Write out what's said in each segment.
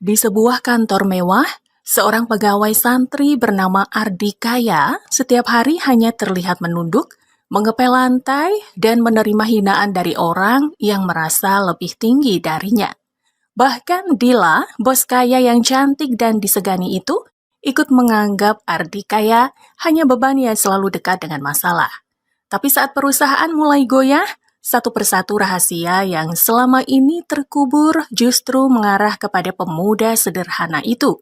Di sebuah kantor mewah, seorang pegawai santri bernama Ardikaya setiap hari hanya terlihat menunduk, mengepel lantai, dan menerima hinaan dari orang yang merasa lebih tinggi darinya. Bahkan Dila, bos kaya yang cantik dan disegani itu, ikut menganggap Ardikaya hanya beban yang selalu dekat dengan masalah. Tapi saat perusahaan mulai goyah, satu persatu rahasia yang selama ini terkubur justru mengarah kepada pemuda sederhana itu.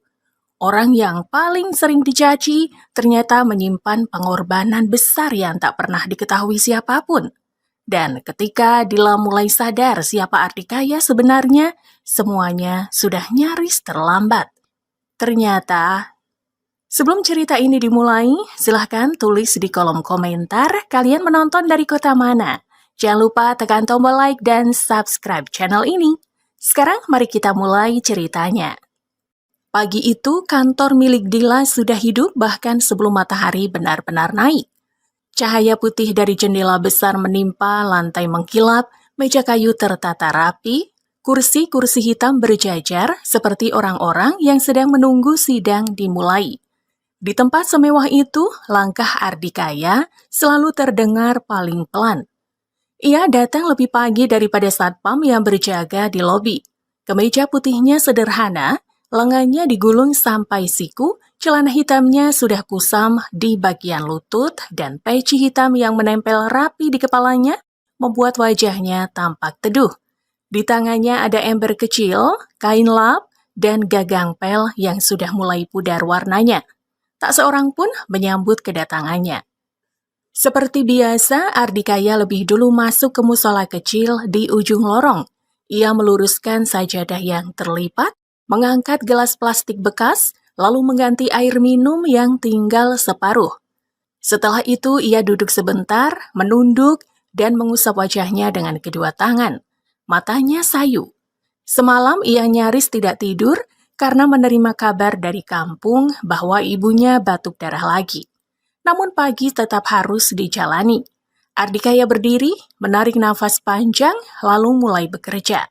Orang yang paling sering dicaci ternyata menyimpan pengorbanan besar yang tak pernah diketahui siapapun. Dan ketika Dila mulai sadar siapa Ardikaya sebenarnya, semuanya sudah nyaris terlambat. Ternyata, sebelum cerita ini dimulai, silahkan tulis di kolom komentar kalian menonton dari kota mana. Jangan lupa tekan tombol like dan subscribe channel ini. Sekarang mari kita mulai ceritanya. Pagi itu kantor milik Dila sudah hidup bahkan sebelum matahari benar-benar naik. Cahaya putih dari jendela besar menimpa lantai mengkilap, meja kayu tertata rapi, kursi-kursi hitam berjajar seperti orang-orang yang sedang menunggu sidang dimulai. Di tempat semewah itu, langkah Ardikaya selalu terdengar paling pelan. Ia datang lebih pagi daripada satpam yang berjaga di lobi. Kemeja putihnya sederhana, lengannya digulung sampai siku, celana hitamnya sudah kusam di bagian lutut, dan peci hitam yang menempel rapi di kepalanya membuat wajahnya tampak teduh. Di tangannya ada ember kecil, kain lap, dan gagang pel yang sudah mulai pudar warnanya. Tak seorang pun menyambut kedatangannya. Seperti biasa, Ardikaya lebih dulu masuk ke musola kecil di ujung lorong. Ia meluruskan sajadah yang terlipat, mengangkat gelas plastik bekas, lalu mengganti air minum yang tinggal separuh. Setelah itu, ia duduk sebentar, menunduk, dan mengusap wajahnya dengan kedua tangan. Matanya sayu. Semalam ia nyaris tidak tidur karena menerima kabar dari kampung bahwa ibunya batuk darah lagi. Namun pagi tetap harus dijalani. Ardikaya berdiri, menarik nafas panjang, lalu mulai bekerja.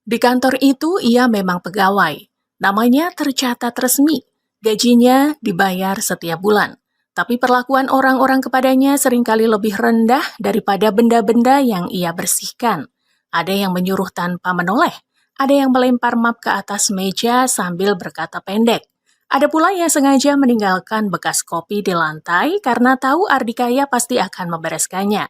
Di kantor itu ia memang pegawai. Namanya tercatat resmi. Gajinya dibayar setiap bulan. Tapi perlakuan orang-orang kepadanya seringkali lebih rendah daripada benda-benda yang ia bersihkan. Ada yang menyuruh tanpa menoleh. Ada yang melempar map ke atas meja sambil berkata pendek. Ada pula yang sengaja meninggalkan bekas kopi di lantai karena tahu Ardikaya pasti akan membereskannya.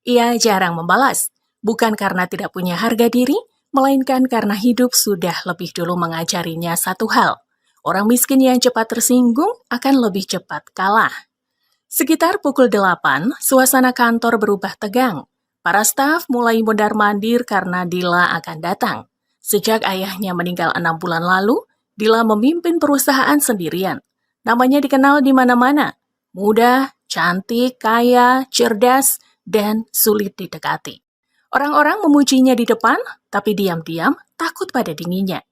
Ia jarang membalas, bukan karena tidak punya harga diri, melainkan karena hidup sudah lebih dulu mengajarinya satu hal. Orang miskin yang cepat tersinggung akan lebih cepat kalah. Sekitar pukul 8, suasana kantor berubah tegang. Para staf mulai mondar-mandir karena Dila akan datang. Sejak ayahnya meninggal 6 bulan lalu, Dila memimpin perusahaan sendirian. Namanya dikenal di mana-mana. Muda, cantik, kaya, cerdas, dan sulit didekati. Orang-orang memujinya di depan, tapi diam-diam takut pada dinginnya.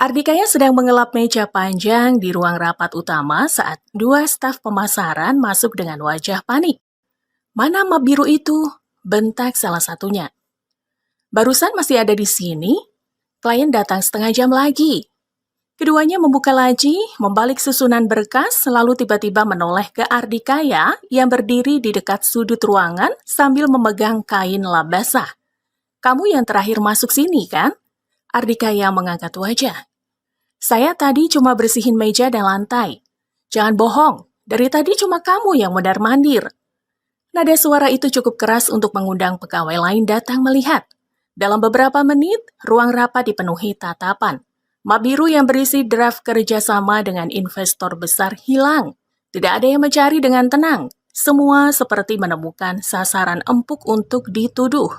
Ardikaya sedang mengelap meja panjang di ruang rapat utama saat 2 staf pemasaran masuk dengan wajah panik. "Mana map biru itu?" bentak salah satunya. "Barusan masih ada di sini. Klien datang setengah jam lagi." Keduanya membuka laci, membalik susunan berkas, lalu tiba-tiba menoleh ke Ardikaya yang berdiri di dekat sudut ruangan sambil memegang kain lap basah. "Kamu yang terakhir masuk sini, kan?" Ardikaya mengangkat wajah. "Saya tadi cuma bersihin meja dan lantai." "Jangan bohong, dari tadi cuma kamu yang mondar-mandir." Nada suara itu cukup keras untuk mengundang pegawai lain datang melihat. Dalam beberapa menit, ruang rapat dipenuhi tatapan. Map biru yang berisi draft kerjasama dengan investor besar hilang. Tidak ada yang mencari dengan tenang. Semua seperti menemukan sasaran empuk untuk dituduh.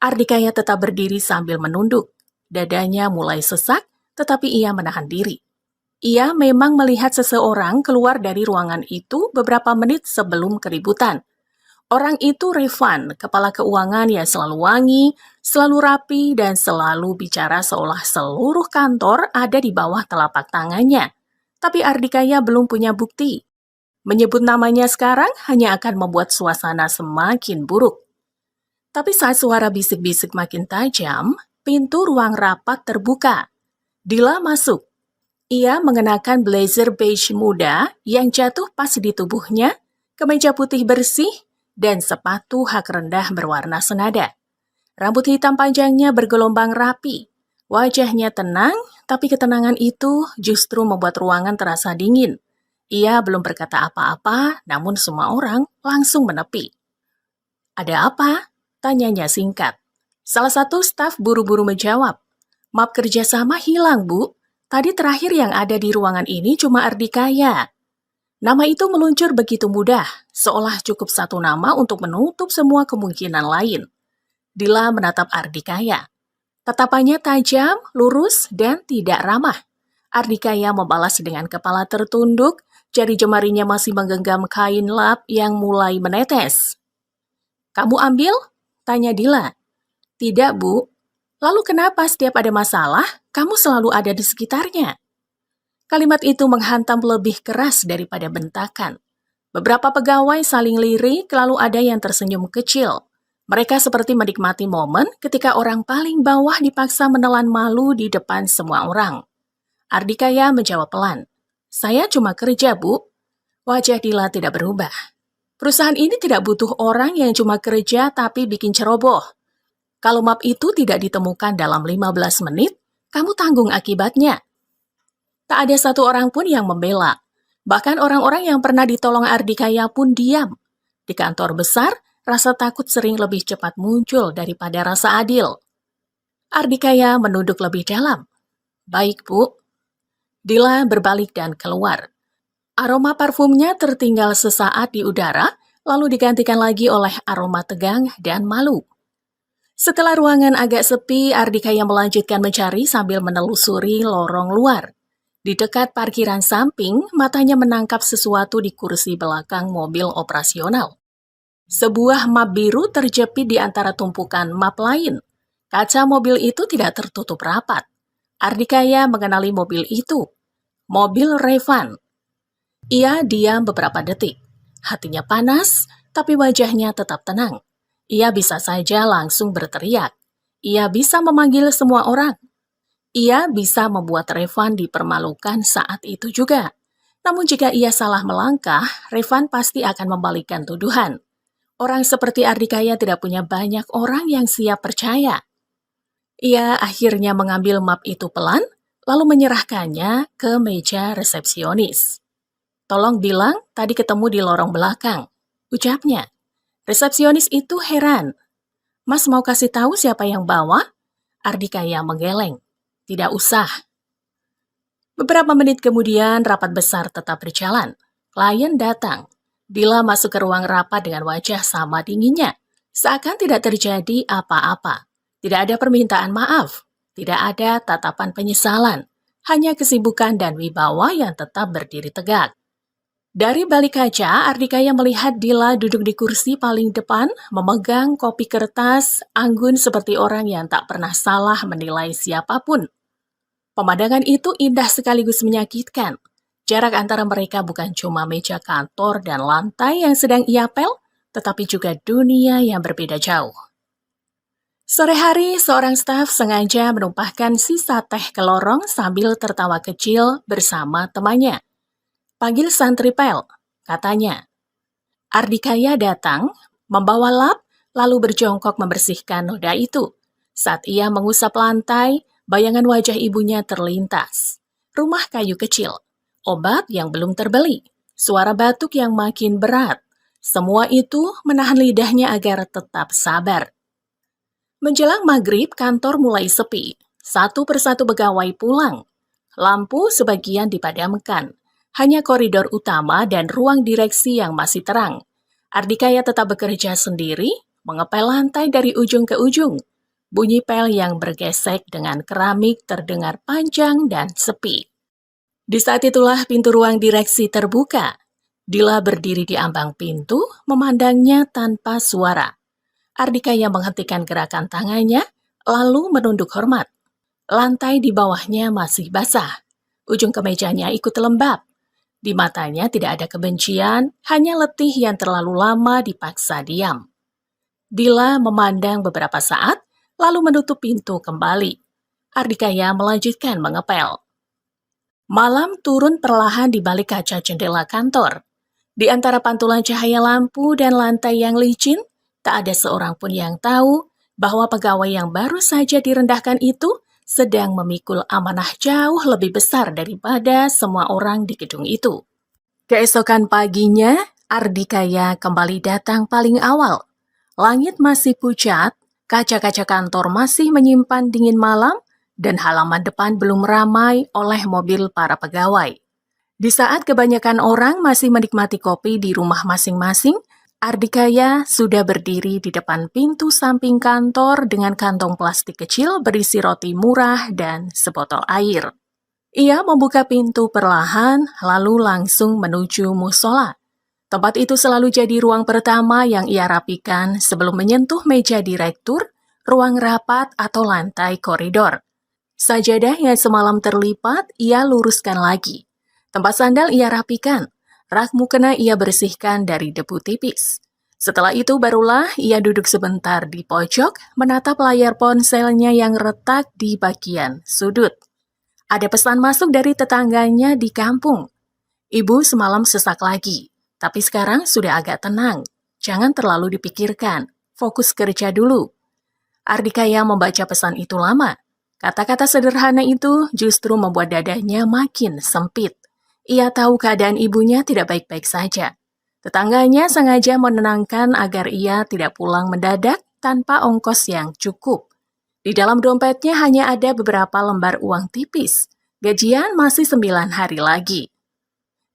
Ardikaya tetap berdiri sambil menunduk. Dadanya mulai sesak, tetapi ia menahan diri. Ia memang melihat seseorang keluar dari ruangan itu beberapa menit sebelum keributan. Orang itu Revan, kepala keuangan yang selalu wangi, selalu rapi, dan selalu bicara seolah seluruh kantor ada di bawah telapak tangannya. Tapi Ardikaya belum punya bukti. Menyebut namanya sekarang hanya akan membuat suasana semakin buruk. Tapi saat suara bisik-bisik makin tajam, pintu ruang rapat terbuka. Dila masuk. Ia mengenakan blazer beige muda yang jatuh pas di tubuhnya, kemeja putih bersih, dan sepatu hak rendah berwarna senada. Rambut hitam panjangnya bergelombang rapi. Wajahnya tenang, tapi ketenangan itu justru membuat ruangan terasa dingin. Ia belum berkata apa-apa, namun semua orang langsung menepi. "Ada apa?" tanyanya singkat. Salah satu staf buru-buru menjawab, "Map kerjasama hilang, Bu. Tadi terakhir yang ada di ruangan ini cuma Ardikaya." Nama itu meluncur begitu mudah, seolah cukup satu nama untuk menutup semua kemungkinan lain. Dila menatap Ardikaya. Tatapannya tajam, lurus, dan tidak ramah. Ardikaya membalas dengan kepala tertunduk, jari jemarinya masih menggenggam kain lap yang mulai menetes. "Kamu ambil?" tanya Dila. "Tidak, Bu. Lalu kenapa setiap ada masalah, kamu selalu ada di sekitarnya?" Kalimat itu menghantam lebih keras daripada bentakan. Beberapa pegawai saling lirik, lalu ada yang tersenyum kecil. Mereka seperti menikmati momen ketika orang paling bawah dipaksa menelan malu di depan semua orang. Ardikaya menjawab pelan, "Saya cuma kerja, Bu." Wajah Dila tidak berubah. Perusahaan ini tidak butuh orang yang cuma kerja tapi bikin ceroboh. Kalau map itu tidak ditemukan dalam 15 menit, kamu tanggung akibatnya. Tak ada satu orang pun yang membela. Bahkan orang-orang yang pernah ditolong Ardikaya pun diam. Di kantor besar, rasa takut sering lebih cepat muncul daripada rasa adil. Ardikaya menunduk lebih dalam. "Baik, Bu." Dila berbalik dan keluar. Aroma parfumnya tertinggal sesaat di udara, lalu digantikan lagi oleh aroma tegang dan malu. Setelah ruangan agak sepi, Ardikaya melanjutkan mencari sambil menelusuri lorong luar. Di dekat parkiran samping, matanya menangkap sesuatu di kursi belakang mobil operasional. Sebuah map biru terjepit di antara tumpukan map lain. Kaca mobil itu tidak tertutup rapat. Ardikaya mengenali mobil itu. Mobil Revan. Ia diam beberapa detik. Hatinya panas, tapi wajahnya tetap tenang. Ia bisa saja langsung berteriak. Ia bisa memanggil semua orang. Ia bisa membuat Revan dipermalukan saat itu juga. Namun jika ia salah melangkah, Revan pasti akan membalikkan tuduhan. Orang seperti Ardikaya tidak punya banyak orang yang siap percaya. Ia akhirnya mengambil map itu pelan, lalu menyerahkannya ke meja resepsionis. "Tolong bilang tadi ketemu di lorong belakang," ucapnya. Resepsionis itu heran. "Mas mau kasih tahu siapa yang bawa?" Ardikaya menggeleng. "Tidak usah." Beberapa menit kemudian, rapat besar tetap berjalan. Klien datang. Dila masuk ke ruang rapat dengan wajah sama dinginnya. Seakan tidak terjadi apa-apa. Tidak ada permintaan maaf. Tidak ada tatapan penyesalan. Hanya kesibukan dan wibawa yang tetap berdiri tegak. Dari balik kaca, Ardikaya melihat Dila duduk di kursi paling depan, memegang kopi kertas, anggun seperti orang yang tak pernah salah menilai siapapun. Pemandangan itu indah sekaligus menyakitkan. Jarak antara mereka bukan cuma meja kantor dan lantai yang sedang ia pel, tetapi juga dunia yang berbeda jauh. Sore hari, seorang staf sengaja menumpahkan sisa teh ke lorong sambil tertawa kecil bersama temannya. "Panggil santri pel," katanya. Ardikaya datang, membawa lap, lalu berjongkok membersihkan noda itu. Saat ia mengusap lantai, bayangan wajah ibunya terlintas. Rumah kayu kecil, obat yang belum terbeli, suara batuk yang makin berat. Semua itu menahan lidahnya agar tetap sabar. Menjelang maghrib, kantor mulai sepi. Satu persatu pegawai pulang. Lampu sebagian dipadamkan. Hanya koridor utama dan ruang direksi yang masih terang. Ardikaya tetap bekerja sendiri, mengepel lantai dari ujung ke ujung. Bunyi pel yang bergesek dengan keramik terdengar panjang dan sepi. Di saat itulah pintu ruang direksi terbuka. Dila berdiri di ambang pintu, memandangnya tanpa suara. Ardikaya menghentikan gerakan tangannya, lalu menunduk hormat. Lantai di bawahnya masih basah. Ujung kemejanya ikut lembab. Di matanya tidak ada kebencian, hanya letih yang terlalu lama dipaksa diam. Dila memandang beberapa saat, lalu menutup pintu kembali. Ardikaya melanjutkan mengepel. Malam turun perlahan di balik kaca jendela kantor. Di antara pantulan cahaya lampu dan lantai yang licin, tak ada seorang pun yang tahu bahwa pegawai yang baru saja direndahkan itu sedang memikul amanah jauh lebih besar daripada semua orang di gedung itu. Keesokan paginya, Ardikaya kembali datang paling awal. Langit masih pucat, kaca-kaca kantor masih menyimpan dingin malam, dan halaman depan belum ramai oleh mobil para pegawai. Di saat kebanyakan orang masih menikmati kopi di rumah masing-masing, Ardikaya sudah berdiri di depan pintu samping kantor dengan kantong plastik kecil berisi roti murah dan sebotol air. Ia membuka pintu perlahan, lalu langsung menuju musola. Tempat itu selalu jadi ruang pertama yang ia rapikan sebelum menyentuh meja direktur, ruang rapat, atau lantai koridor. Sajadah yang semalam terlipat, ia luruskan lagi. Tempat sandal ia rapikan, rak mukena ia bersihkan dari debu tipis. Setelah itu barulah ia duduk sebentar di pojok, menatap layar ponselnya yang retak di bagian sudut. Ada pesan masuk dari tetangganya di kampung. Ibu semalam sesak lagi, tapi sekarang sudah agak tenang. Jangan terlalu dipikirkan, fokus kerja dulu. Ardikaya membaca pesan itu lama. Kata-kata sederhana itu justru membuat dadanya makin sempit. Ia tahu keadaan ibunya tidak baik-baik saja. Tetangganya sengaja menenangkan agar ia tidak pulang mendadak tanpa ongkos yang cukup. Di dalam dompetnya hanya ada beberapa lembar uang tipis. Gajian masih 9 hari lagi.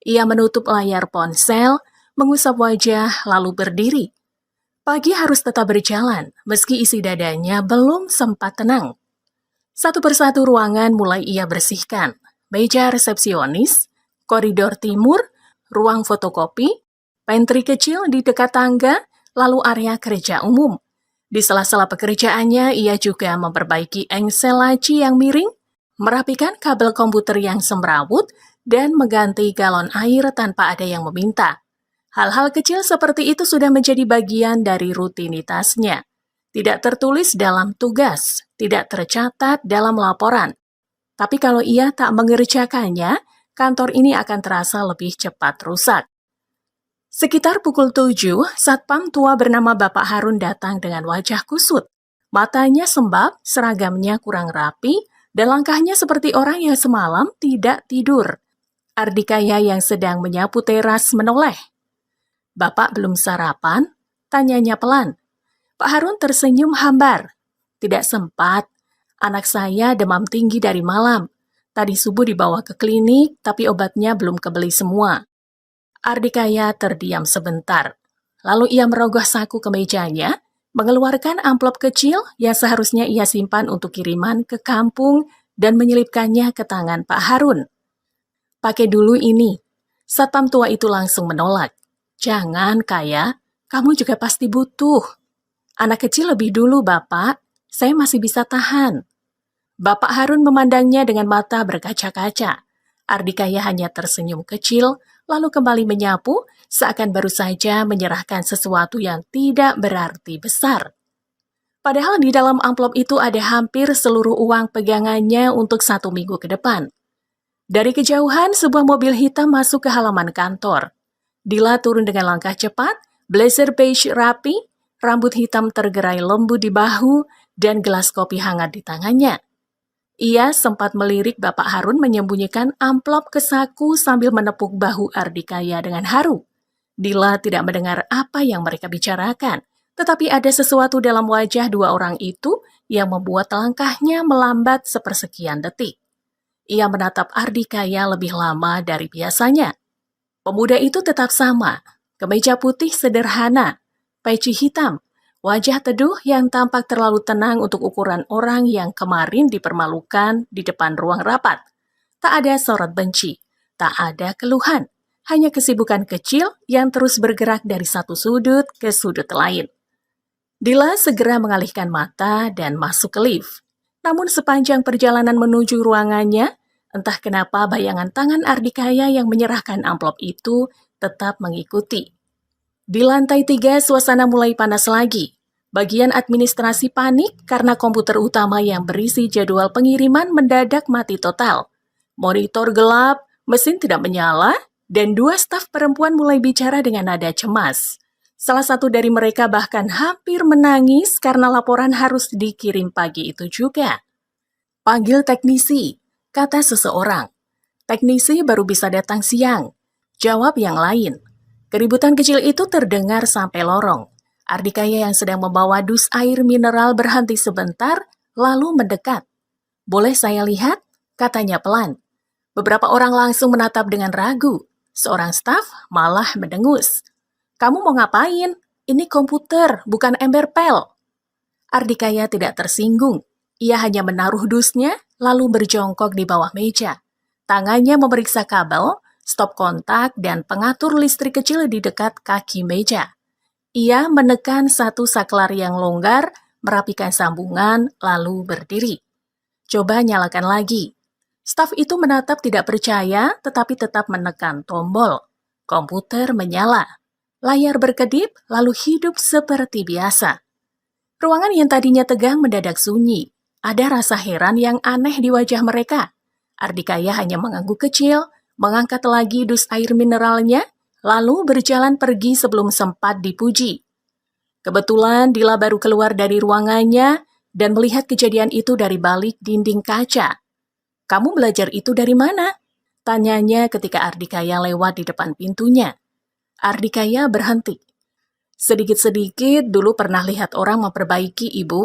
Ia menutup layar ponsel, mengusap wajah, lalu berdiri. Pagi harus tetap berjalan, meski isi dadanya belum sempat tenang. Satu persatu ruangan mulai ia bersihkan. Meja resepsionis, koridor timur, ruang fotokopi, pantry kecil di dekat tangga, lalu area kerja umum. Di sela-sela pekerjaannya, ia juga memperbaiki engsel laci yang miring, merapikan kabel komputer yang semrawut, dan mengganti galon air tanpa ada yang meminta. Hal-hal kecil seperti itu sudah menjadi bagian dari rutinitasnya. Tidak tertulis dalam tugas, tidak tercatat dalam laporan. Tapi kalau ia tak mengerjakannya, kantor ini akan terasa lebih cepat rusak. Sekitar pukul 7, satpam tua bernama Bapak Harun datang dengan wajah kusut. Matanya sembab, seragamnya kurang rapi, dan langkahnya seperti orang yang semalam tidak tidur. Ardikaya yang sedang menyapu teras menoleh. Bapak belum sarapan? Tanyanya pelan. Pak Harun tersenyum hambar. Tidak sempat. Anak saya demam tinggi dari malam. Tadi subuh dibawa ke klinik, tapi obatnya belum kebeli semua. Ardikaya terdiam sebentar. Lalu ia merogoh saku kemejanya, mengeluarkan amplop kecil yang seharusnya ia simpan untuk kiriman ke kampung dan menyelipkannya ke tangan Pak Harun. Pakai dulu ini. Satpam tua itu langsung menolak. Jangan, Kaya. Kamu juga pasti butuh. Anak kecil lebih dulu, Bapak. Saya masih bisa tahan. Bapak Harun memandangnya dengan mata berkaca-kaca. Ardikaya hanya tersenyum kecil, lalu kembali menyapu, seakan baru saja menyerahkan sesuatu yang tidak berarti besar. Padahal di dalam amplop itu ada hampir seluruh uang pegangannya untuk 1 minggu ke depan. Dari kejauhan, sebuah mobil hitam masuk ke halaman kantor. Dila turun dengan langkah cepat, blazer beige rapi, rambut hitam tergerai lembu di bahu, dan gelas kopi hangat di tangannya. Ia sempat melirik Bapak Harun menyembunyikan amplop ke saku sambil menepuk bahu Ardikaya dengan haru. Dila tidak mendengar apa yang mereka bicarakan, tetapi ada sesuatu dalam wajah dua orang itu yang membuat langkahnya melambat sepersekian detik. Ia menatap Ardikaya lebih lama dari biasanya. Pemuda itu tetap sama, kemeja putih sederhana, peci hitam, wajah teduh yang tampak terlalu tenang untuk ukuran orang yang kemarin dipermalukan di depan ruang rapat. Tak ada sorot benci, tak ada keluhan, hanya kesibukan kecil yang terus bergerak dari satu sudut ke sudut lain. Dila segera mengalihkan mata dan masuk ke lift. Namun sepanjang perjalanan menuju ruangannya, entah kenapa bayangan tangan Ardikaya yang menyerahkan amplop itu tetap mengikuti. Di lantai 3, suasana mulai panas lagi. Bagian administrasi panik karena komputer utama yang berisi jadwal pengiriman mendadak mati total. Monitor gelap, mesin tidak menyala, dan dua staf perempuan mulai bicara dengan nada cemas. Salah satu dari mereka bahkan hampir menangis karena laporan harus dikirim pagi itu juga. "Panggil teknisi," kata seseorang. "Teknisi baru bisa datang siang," jawab yang lain. Keributan kecil itu terdengar sampai lorong. Ardikaya yang sedang membawa dus air mineral berhenti sebentar, lalu mendekat. "Boleh saya lihat?" katanya pelan. Beberapa orang langsung menatap dengan ragu. Seorang staf malah mendengus. "Kamu mau ngapain? Ini komputer, bukan ember pel." Ardikaya tidak tersinggung. Ia hanya menaruh dusnya, lalu berjongkok di bawah meja. Tangannya memeriksa kabel, stop kontak, dan pengatur listrik kecil di dekat kaki meja. Ia menekan satu saklar yang longgar, merapikan sambungan, lalu berdiri. "Coba nyalakan lagi." Staf itu menatap tidak percaya, tetapi tetap menekan tombol. Komputer menyala. Layar berkedip, lalu hidup seperti biasa. Ruangan yang tadinya tegang mendadak sunyi. Ada rasa heran yang aneh di wajah mereka. Ardikaya hanya mengangguk kecil, mengangkat lagi dus air mineralnya, lalu berjalan pergi sebelum sempat dipuji. Kebetulan Dila baru keluar dari ruangannya dan melihat kejadian itu dari balik dinding kaca. "Kamu belajar itu dari mana?" tanyanya ketika Ardikaya lewat di depan pintunya. Ardikaya berhenti. "Sedikit-sedikit dulu pernah lihat orang memperbaiki, Ibu."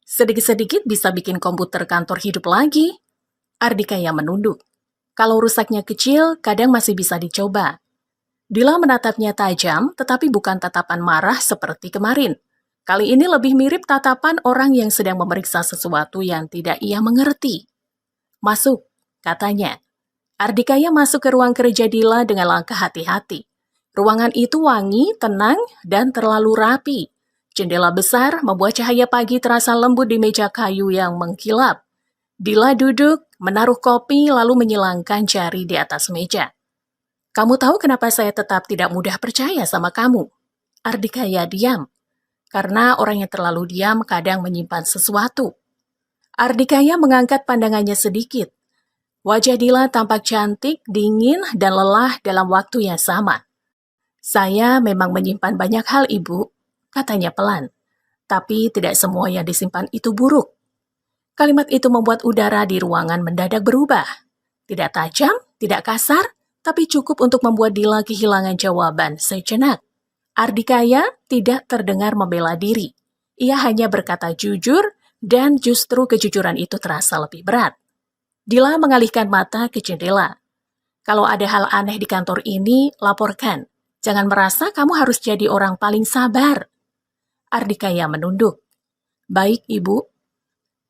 "Sedikit-sedikit bisa bikin komputer kantor hidup lagi." Ardikaya menunduk. "Kalau rusaknya kecil, kadang masih bisa dicoba." Dila menatapnya tajam, tetapi bukan tatapan marah seperti kemarin. Kali ini lebih mirip tatapan orang yang sedang memeriksa sesuatu yang tidak ia mengerti. "Masuk," katanya. Ardikaya masuk ke ruang kerja Dila dengan langkah hati-hati. Ruangan itu wangi, tenang, dan terlalu rapi. Jendela besar membuat cahaya pagi terasa lembut di meja kayu yang mengkilap. Dila duduk, menaruh kopi, lalu menyilangkan jari di atas meja. "Kamu tahu kenapa saya tetap tidak mudah percaya sama kamu?" Ardikaya diam. Karena orang yang terlalu diam kadang menyimpan sesuatu. Ardikaya mengangkat pandangannya sedikit. Wajah Dila tampak cantik, dingin, dan lelah dalam waktu yang sama. "Saya memang menyimpan banyak hal, Ibu," katanya pelan. "Tapi tidak semua yang disimpan itu buruk." Kalimat itu membuat udara di ruangan mendadak berubah. Tidak tajam, tidak kasar, tapi cukup untuk membuat Dila kehilangan jawaban sejenak. Ardikaya tidak terdengar membela diri. Ia hanya berkata jujur, dan justru kejujuran itu terasa lebih berat. Dila mengalihkan mata ke jendela. "Kalau ada hal aneh di kantor ini, laporkan. Jangan merasa kamu harus jadi orang paling sabar." Ardikaya menunduk. "Baik, Ibu."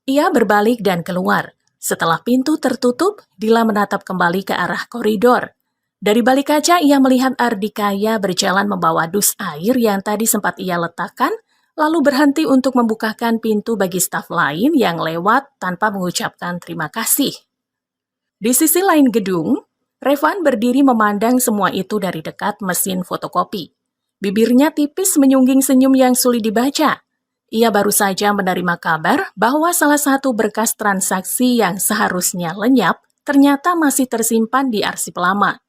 Ia berbalik dan keluar. Setelah pintu tertutup, Dila menatap kembali ke arah koridor. Dari balik kaca, ia melihat Ardikaya berjalan membawa dus air yang tadi sempat ia letakkan, lalu berhenti untuk membukakan pintu bagi staf lain yang lewat tanpa mengucapkan terima kasih. Di sisi lain gedung, Revan berdiri memandang semua itu dari dekat mesin fotokopi. Bibirnya tipis menyungging senyum yang sulit dibaca. Ia baru saja menerima kabar bahwa salah satu berkas transaksi yang seharusnya lenyap ternyata masih tersimpan di arsip lama.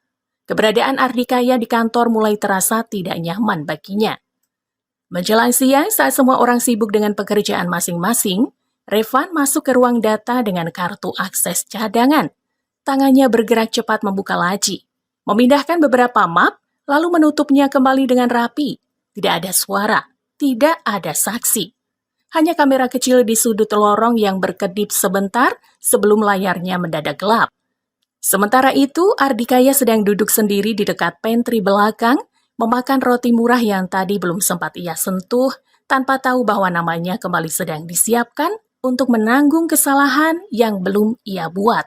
Keberadaan Ardikaya di kantor mulai terasa tidak nyaman baginya. Menjelang siang saat semua orang sibuk dengan pekerjaan masing-masing, Revan masuk ke ruang data dengan kartu akses cadangan. Tangannya bergerak cepat membuka laci, memindahkan beberapa map, lalu menutupnya kembali dengan rapi. Tidak ada suara, tidak ada saksi. Hanya kamera kecil di sudut lorong yang berkedip sebentar sebelum layarnya mendadak gelap. Sementara itu, Ardikaya sedang duduk sendiri di dekat pantry belakang, memakan roti murah yang tadi belum sempat ia sentuh, tanpa tahu bahwa namanya kembali sedang disiapkan untuk menanggung kesalahan yang belum ia buat.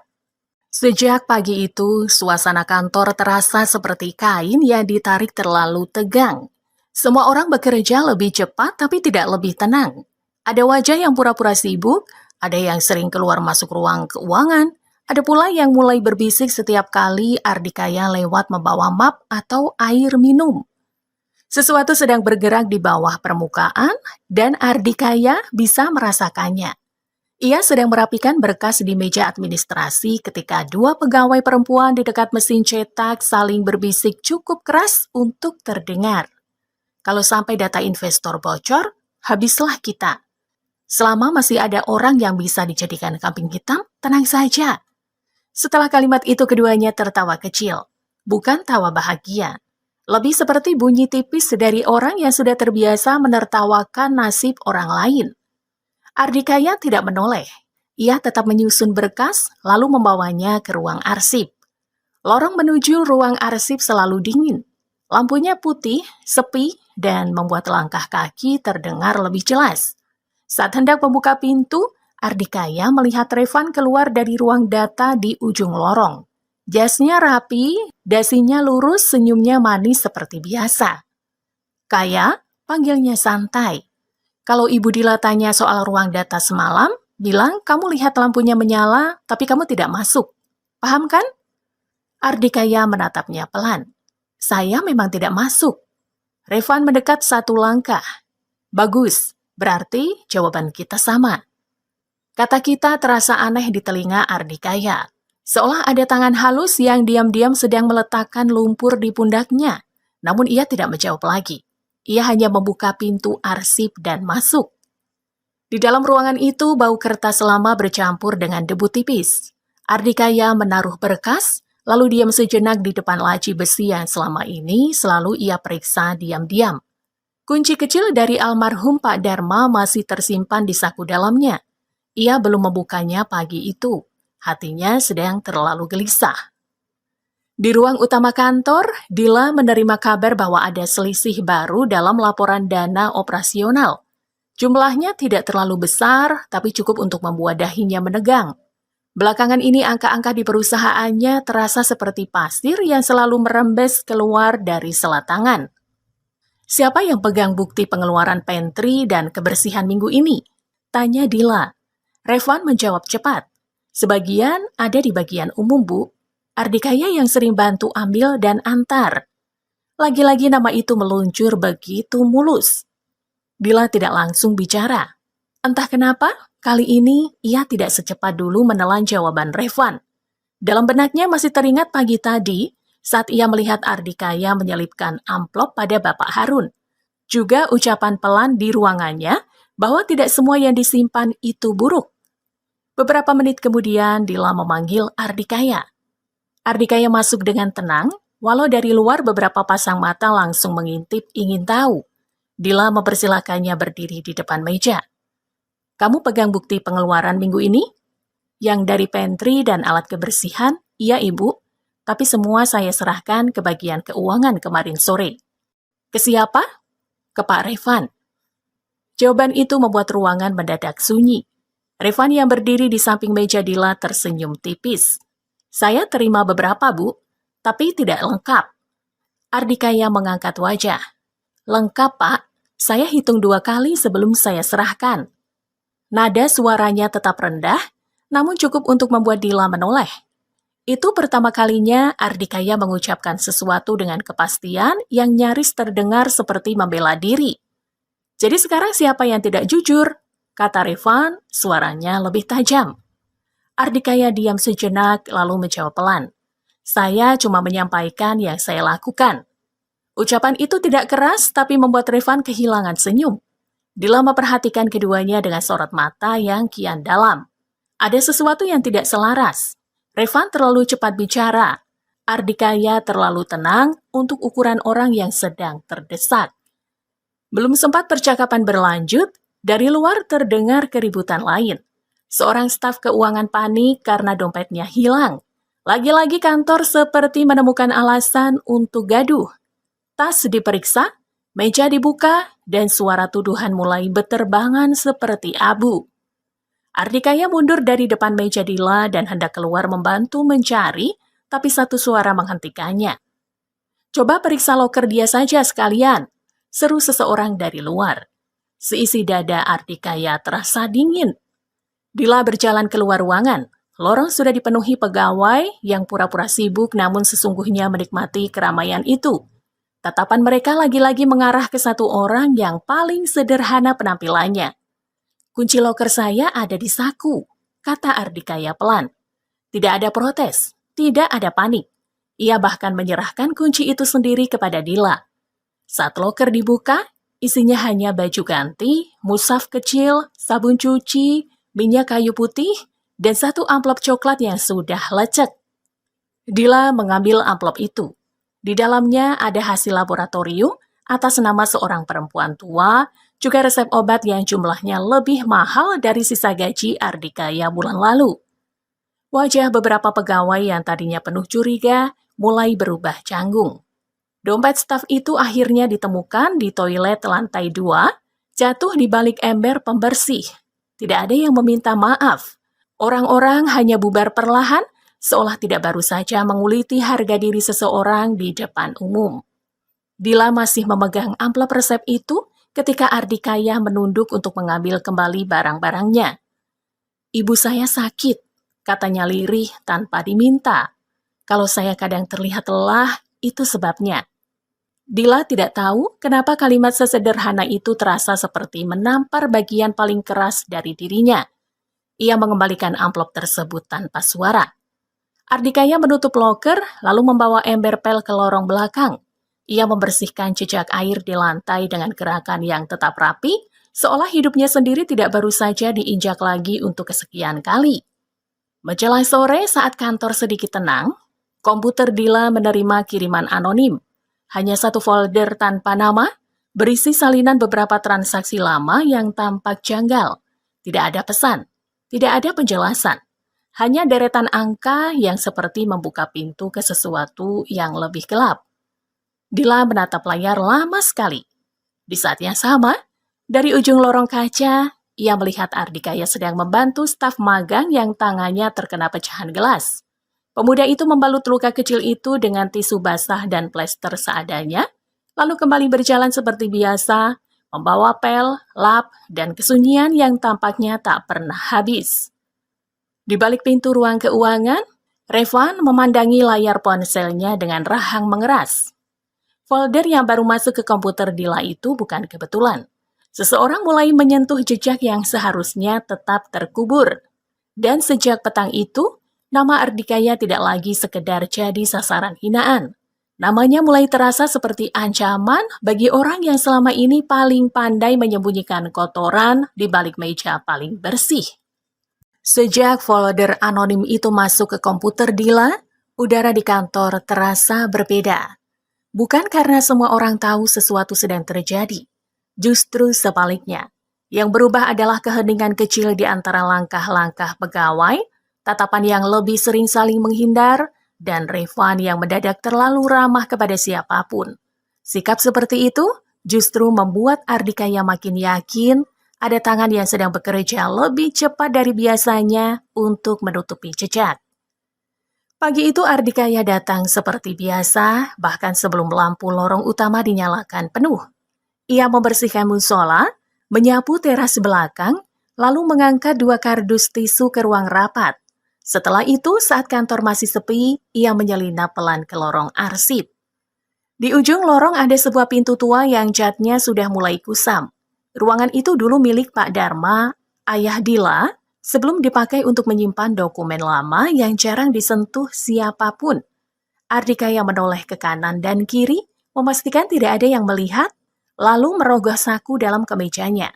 Sejak pagi itu, suasana kantor terasa seperti kain yang ditarik terlalu tegang. Semua orang bekerja lebih cepat tapi tidak lebih tenang. Ada wajah yang pura-pura sibuk, ada yang sering keluar masuk ruang keuangan, ada pula yang mulai berbisik setiap kali Ardikaya lewat membawa map atau air minum. Sesuatu sedang bergerak di bawah permukaan dan Ardikaya bisa merasakannya. Ia sedang merapikan berkas di meja administrasi ketika dua pegawai perempuan di dekat mesin cetak saling berbisik cukup keras untuk terdengar. Kalau sampai data investor bocor, habislah kita. Selama masih ada orang yang bisa dijadikan kambing hitam, tenang saja. Setelah kalimat itu keduanya tertawa kecil, bukan tawa bahagia. Lebih seperti bunyi tipis dari orang yang sudah terbiasa menertawakan nasib orang lain. Ardikaya tidak menoleh. Ia tetap menyusun berkas, lalu membawanya ke ruang arsip. Lorong menuju ruang arsip selalu dingin. Lampunya putih, sepi, dan membuat langkah kaki terdengar lebih jelas. Saat hendak membuka pintu, Ardikaya melihat Revan keluar dari ruang data di ujung lorong. Jasnya rapi, dasinya lurus, senyumnya manis seperti biasa. Kaya, panggilnya santai. Kalau Ibu Dila tanya soal ruang data semalam, bilang kamu lihat lampunya menyala, tapi kamu tidak masuk. Paham kan? Ardikaya menatapnya pelan. Saya memang tidak masuk. Revan mendekat satu langkah. Bagus, berarti jawaban kita sama. Kata kita terasa aneh di telinga Ardikaya. Seolah ada tangan halus yang diam-diam sedang meletakkan lumpur di pundaknya. Namun ia tidak menjawab lagi. Ia hanya membuka pintu arsip dan masuk. Di dalam ruangan itu, bau kertas lama bercampur dengan debu tipis. Ardikaya menaruh berkas, lalu diam sejenak di depan laci besi yang selama ini selalu ia periksa diam-diam. Kunci kecil dari almarhum Pak Dharma masih tersimpan di saku dalamnya. Ia belum membukanya pagi itu. Hatinya sedang terlalu gelisah. Di ruang utama kantor, Dila menerima kabar bahwa ada selisih baru dalam laporan dana operasional. Jumlahnya tidak terlalu besar, tapi cukup untuk membuat dahinya menegang. Belakangan ini angka-angka di perusahaannya terasa seperti pasir yang selalu merembes keluar dari sela tangan. Siapa yang pegang bukti pengeluaran pantry dan kebersihan minggu ini? Tanya Dila. Revan menjawab cepat. Sebagian ada di bagian umum, Bu. Ardikaya yang sering bantu ambil dan antar. Lagi-lagi nama itu meluncur begitu mulus. Dila tidak langsung bicara. Entah kenapa, kali ini ia tidak secepat dulu menelan jawaban Revan. Dalam benaknya masih teringat pagi tadi saat ia melihat Ardikaya menyelipkan amplop pada Bapak Harun. Juga ucapan pelan di ruangannya bahwa tidak semua yang disimpan itu buruk. Beberapa menit kemudian Dila memanggil Ardikaya. Ardikaya masuk dengan tenang, walau dari luar beberapa pasang mata langsung mengintip ingin tahu. Dila mempersilakannya berdiri di depan meja. Kamu pegang bukti pengeluaran minggu ini? Yang dari pantry dan alat kebersihan? Iya, Ibu. Tapi semua saya serahkan ke bagian keuangan kemarin sore. Ke siapa? Ke Pak Revan. Jawaban itu membuat ruangan mendadak sunyi. Revan yang berdiri di samping meja Dila tersenyum tipis. Saya terima beberapa, Bu, tapi tidak lengkap. Ardikaya mengangkat wajah. Lengkap, Pak. Saya hitung 2 kali sebelum saya serahkan. Nada suaranya tetap rendah, namun cukup untuk membuat Dila menoleh. Itu pertama kalinya Ardikaya mengucapkan sesuatu dengan kepastian yang nyaris terdengar seperti membela diri. Jadi sekarang siapa yang tidak jujur? Kata Revan, suaranya lebih tajam. Ardikaya diam sejenak lalu menjawab pelan. Saya cuma menyampaikan yang saya lakukan. Ucapan itu tidak keras tapi membuat Revan kehilangan senyum. Dila memperhatikan keduanya dengan sorot mata yang kian dalam. Ada sesuatu yang tidak selaras. Revan terlalu cepat bicara. Ardikaya terlalu tenang untuk ukuran orang yang sedang terdesak. Belum sempat percakapan berlanjut, dari luar terdengar keributan lain. Seorang staf keuangan panik karena dompetnya hilang. Lagi-lagi kantor seperti menemukan alasan untuk gaduh. Tas diperiksa, meja dibuka, dan suara tuduhan mulai beterbangan seperti abu. Ardikaya mundur dari depan meja Dila dan hendak keluar membantu mencari, tapi satu suara menghentikannya. Coba periksa loker dia saja sekalian, seru seseorang dari luar. Seisi dada Ardikaya terasa dingin. Dila berjalan keluar ruangan. Lorong sudah dipenuhi pegawai yang pura-pura sibuk namun sesungguhnya menikmati keramaian itu. Tatapan mereka lagi-lagi mengarah ke satu orang yang paling sederhana penampilannya. "Kunci loker saya ada di saku," kata Ardikaya pelan. Tidak ada protes, tidak ada panik. Ia bahkan menyerahkan kunci itu sendiri kepada Dila. Saat loker dibuka, isinya hanya baju ganti, mushaf kecil, sabun cuci, minyak kayu putih, dan satu amplop coklat yang sudah lecek. Dila mengambil amplop itu. Di dalamnya ada hasil laboratorium atas nama seorang perempuan tua, juga resep obat yang jumlahnya lebih mahal dari sisa gaji Ardikaya bulan lalu. Wajah beberapa pegawai yang tadinya penuh curiga mulai berubah canggung. Dompet staf itu akhirnya ditemukan di toilet lantai 2, jatuh di balik ember pembersih. Tidak ada yang meminta maaf. Orang-orang hanya bubar perlahan, seolah tidak baru saja menguliti harga diri seseorang di depan umum. Dila masih memegang amplop resep itu ketika Ardikaya menunduk untuk mengambil kembali barang-barangnya. "Ibu saya sakit," katanya lirih tanpa diminta. "Kalau saya kadang terlihat lelah, itu sebabnya." Dila tidak tahu kenapa kalimat sesederhana itu terasa seperti menampar bagian paling keras dari dirinya. Ia mengembalikan amplop tersebut tanpa suara. Ardikaya menutup loker, lalu membawa ember pel ke lorong belakang. Ia membersihkan jejak air di lantai dengan gerakan yang tetap rapi, seolah hidupnya sendiri tidak baru saja diinjak lagi untuk kesekian kali. Menjelang sore saat kantor sedikit tenang, komputer Dila menerima kiriman anonim. Hanya satu folder tanpa nama, berisi salinan beberapa transaksi lama yang tampak janggal. Tidak ada pesan, tidak ada penjelasan. Hanya deretan angka yang seperti membuka pintu ke sesuatu yang lebih gelap. Dila menatap layar lama sekali. Di saat yang sama, dari ujung lorong kaca, ia melihat Ardikaya sedang membantu staf magang yang tangannya terkena pecahan gelas. Pemuda itu membalut luka kecil itu dengan tisu basah dan plester seadanya, lalu kembali berjalan seperti biasa, membawa pel, lap, dan kesunyian yang tampaknya tak pernah habis. Di balik pintu ruang keuangan, Revan memandangi layar ponselnya dengan rahang mengeras. Folder yang baru masuk ke komputer Dila itu bukan kebetulan. Seseorang mulai menyentuh jejak yang seharusnya tetap terkubur. Dan sejak petang itu, nama Ardikaya tidak lagi sekedar jadi sasaran hinaan. Namanya mulai terasa seperti ancaman bagi orang yang selama ini paling pandai menyembunyikan kotoran di balik meja paling bersih. Sejak folder anonim itu masuk ke komputer Dila, udara di kantor terasa berbeda. Bukan karena semua orang tahu sesuatu sedang terjadi. Justru sebaliknya. Yang berubah adalah keheningan kecil di antara langkah-langkah pegawai, tatapan yang lebih sering saling menghindar, dan Revan yang mendadak terlalu ramah kepada siapapun. Sikap seperti itu justru membuat Ardikaya makin yakin ada tangan yang sedang bekerja lebih cepat dari biasanya untuk menutupi jejak. Pagi itu Ardikaya datang seperti biasa, bahkan sebelum lampu lorong utama dinyalakan penuh. Ia membersihkan musola, menyapu teras belakang, lalu mengangkat 2 kardus tisu ke ruang rapat. Setelah itu, saat kantor masih sepi, ia menyelinap pelan ke lorong arsip. Di ujung lorong ada sebuah pintu tua yang catnya sudah mulai kusam. Ruangan itu dulu milik Pak Dharma, ayah Dila, sebelum dipakai untuk menyimpan dokumen lama yang jarang disentuh siapapun. Ardikaya menoleh ke kanan dan kiri, memastikan tidak ada yang melihat, lalu merogoh saku dalam kemejanya.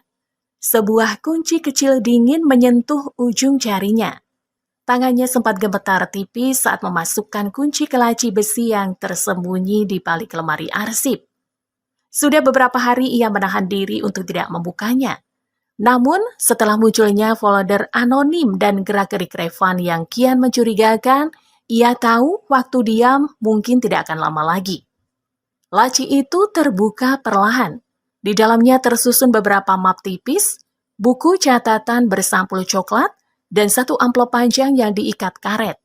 Sebuah kunci kecil dingin menyentuh ujung jarinya. Tangannya sempat gemetar tipis saat memasukkan kunci ke laci besi yang tersembunyi di balik lemari arsip. Sudah beberapa hari ia menahan diri untuk tidak membukanya. Namun, setelah munculnya folder anonim dan gerak-gerik Revan yang kian mencurigakan, ia tahu waktu diam mungkin tidak akan lama lagi. Laci itu terbuka perlahan. Di dalamnya tersusun beberapa map tipis, buku catatan bersampul coklat, dan satu amplop panjang yang diikat karet.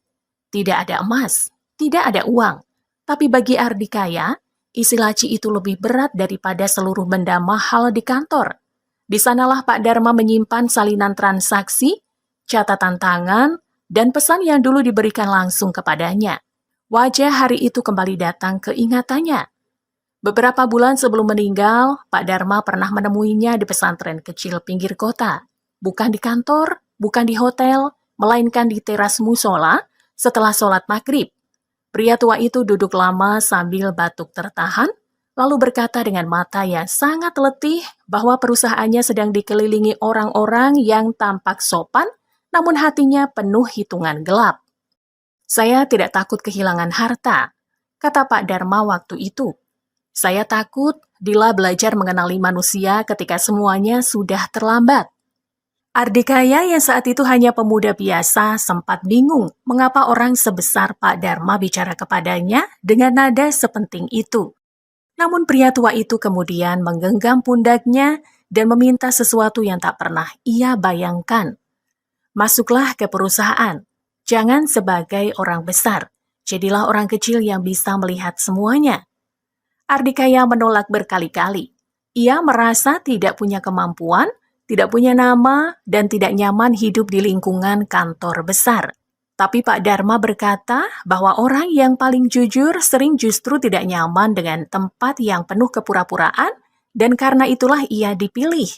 Tidak ada emas, tidak ada uang. Tapi bagi Ardikaya, isi laci itu lebih berat daripada seluruh benda mahal di kantor. Di sanalah Pak Dharma menyimpan salinan transaksi, catatan tangan, dan pesan yang dulu diberikan langsung kepadanya. Wajah hari itu kembali datang ke ingatannya. Beberapa bulan sebelum meninggal, Pak Dharma pernah menemuinya di pesantren kecil pinggir kota. Bukan di kantor, bukan di hotel, melainkan di teras musola setelah sholat maghrib. Pria tua itu duduk lama sambil batuk tertahan, lalu berkata dengan mata yang sangat letih bahwa perusahaannya sedang dikelilingi orang-orang yang tampak sopan, namun hatinya penuh hitungan gelap. "Saya tidak takut kehilangan harta," kata Pak Dharma waktu itu. "Saya takut Dila belajar mengenali manusia ketika semuanya sudah terlambat." Ardikaya yang saat itu hanya pemuda biasa sempat bingung mengapa orang sebesar Pak Dharma bicara kepadanya dengan nada sepenting itu. Namun pria tua itu kemudian menggenggam pundaknya dan meminta sesuatu yang tak pernah ia bayangkan. "Masuklah ke perusahaan. Jangan sebagai orang besar. Jadilah orang kecil yang bisa melihat semuanya." Ardikaya menolak berkali-kali. Ia merasa tidak punya kemampuan, tidak punya nama, dan tidak nyaman hidup di lingkungan kantor besar. Tapi Pak Dharma berkata bahwa orang yang paling jujur sering justru tidak nyaman dengan tempat yang penuh kepura-puraan, dan karena itulah ia dipilih.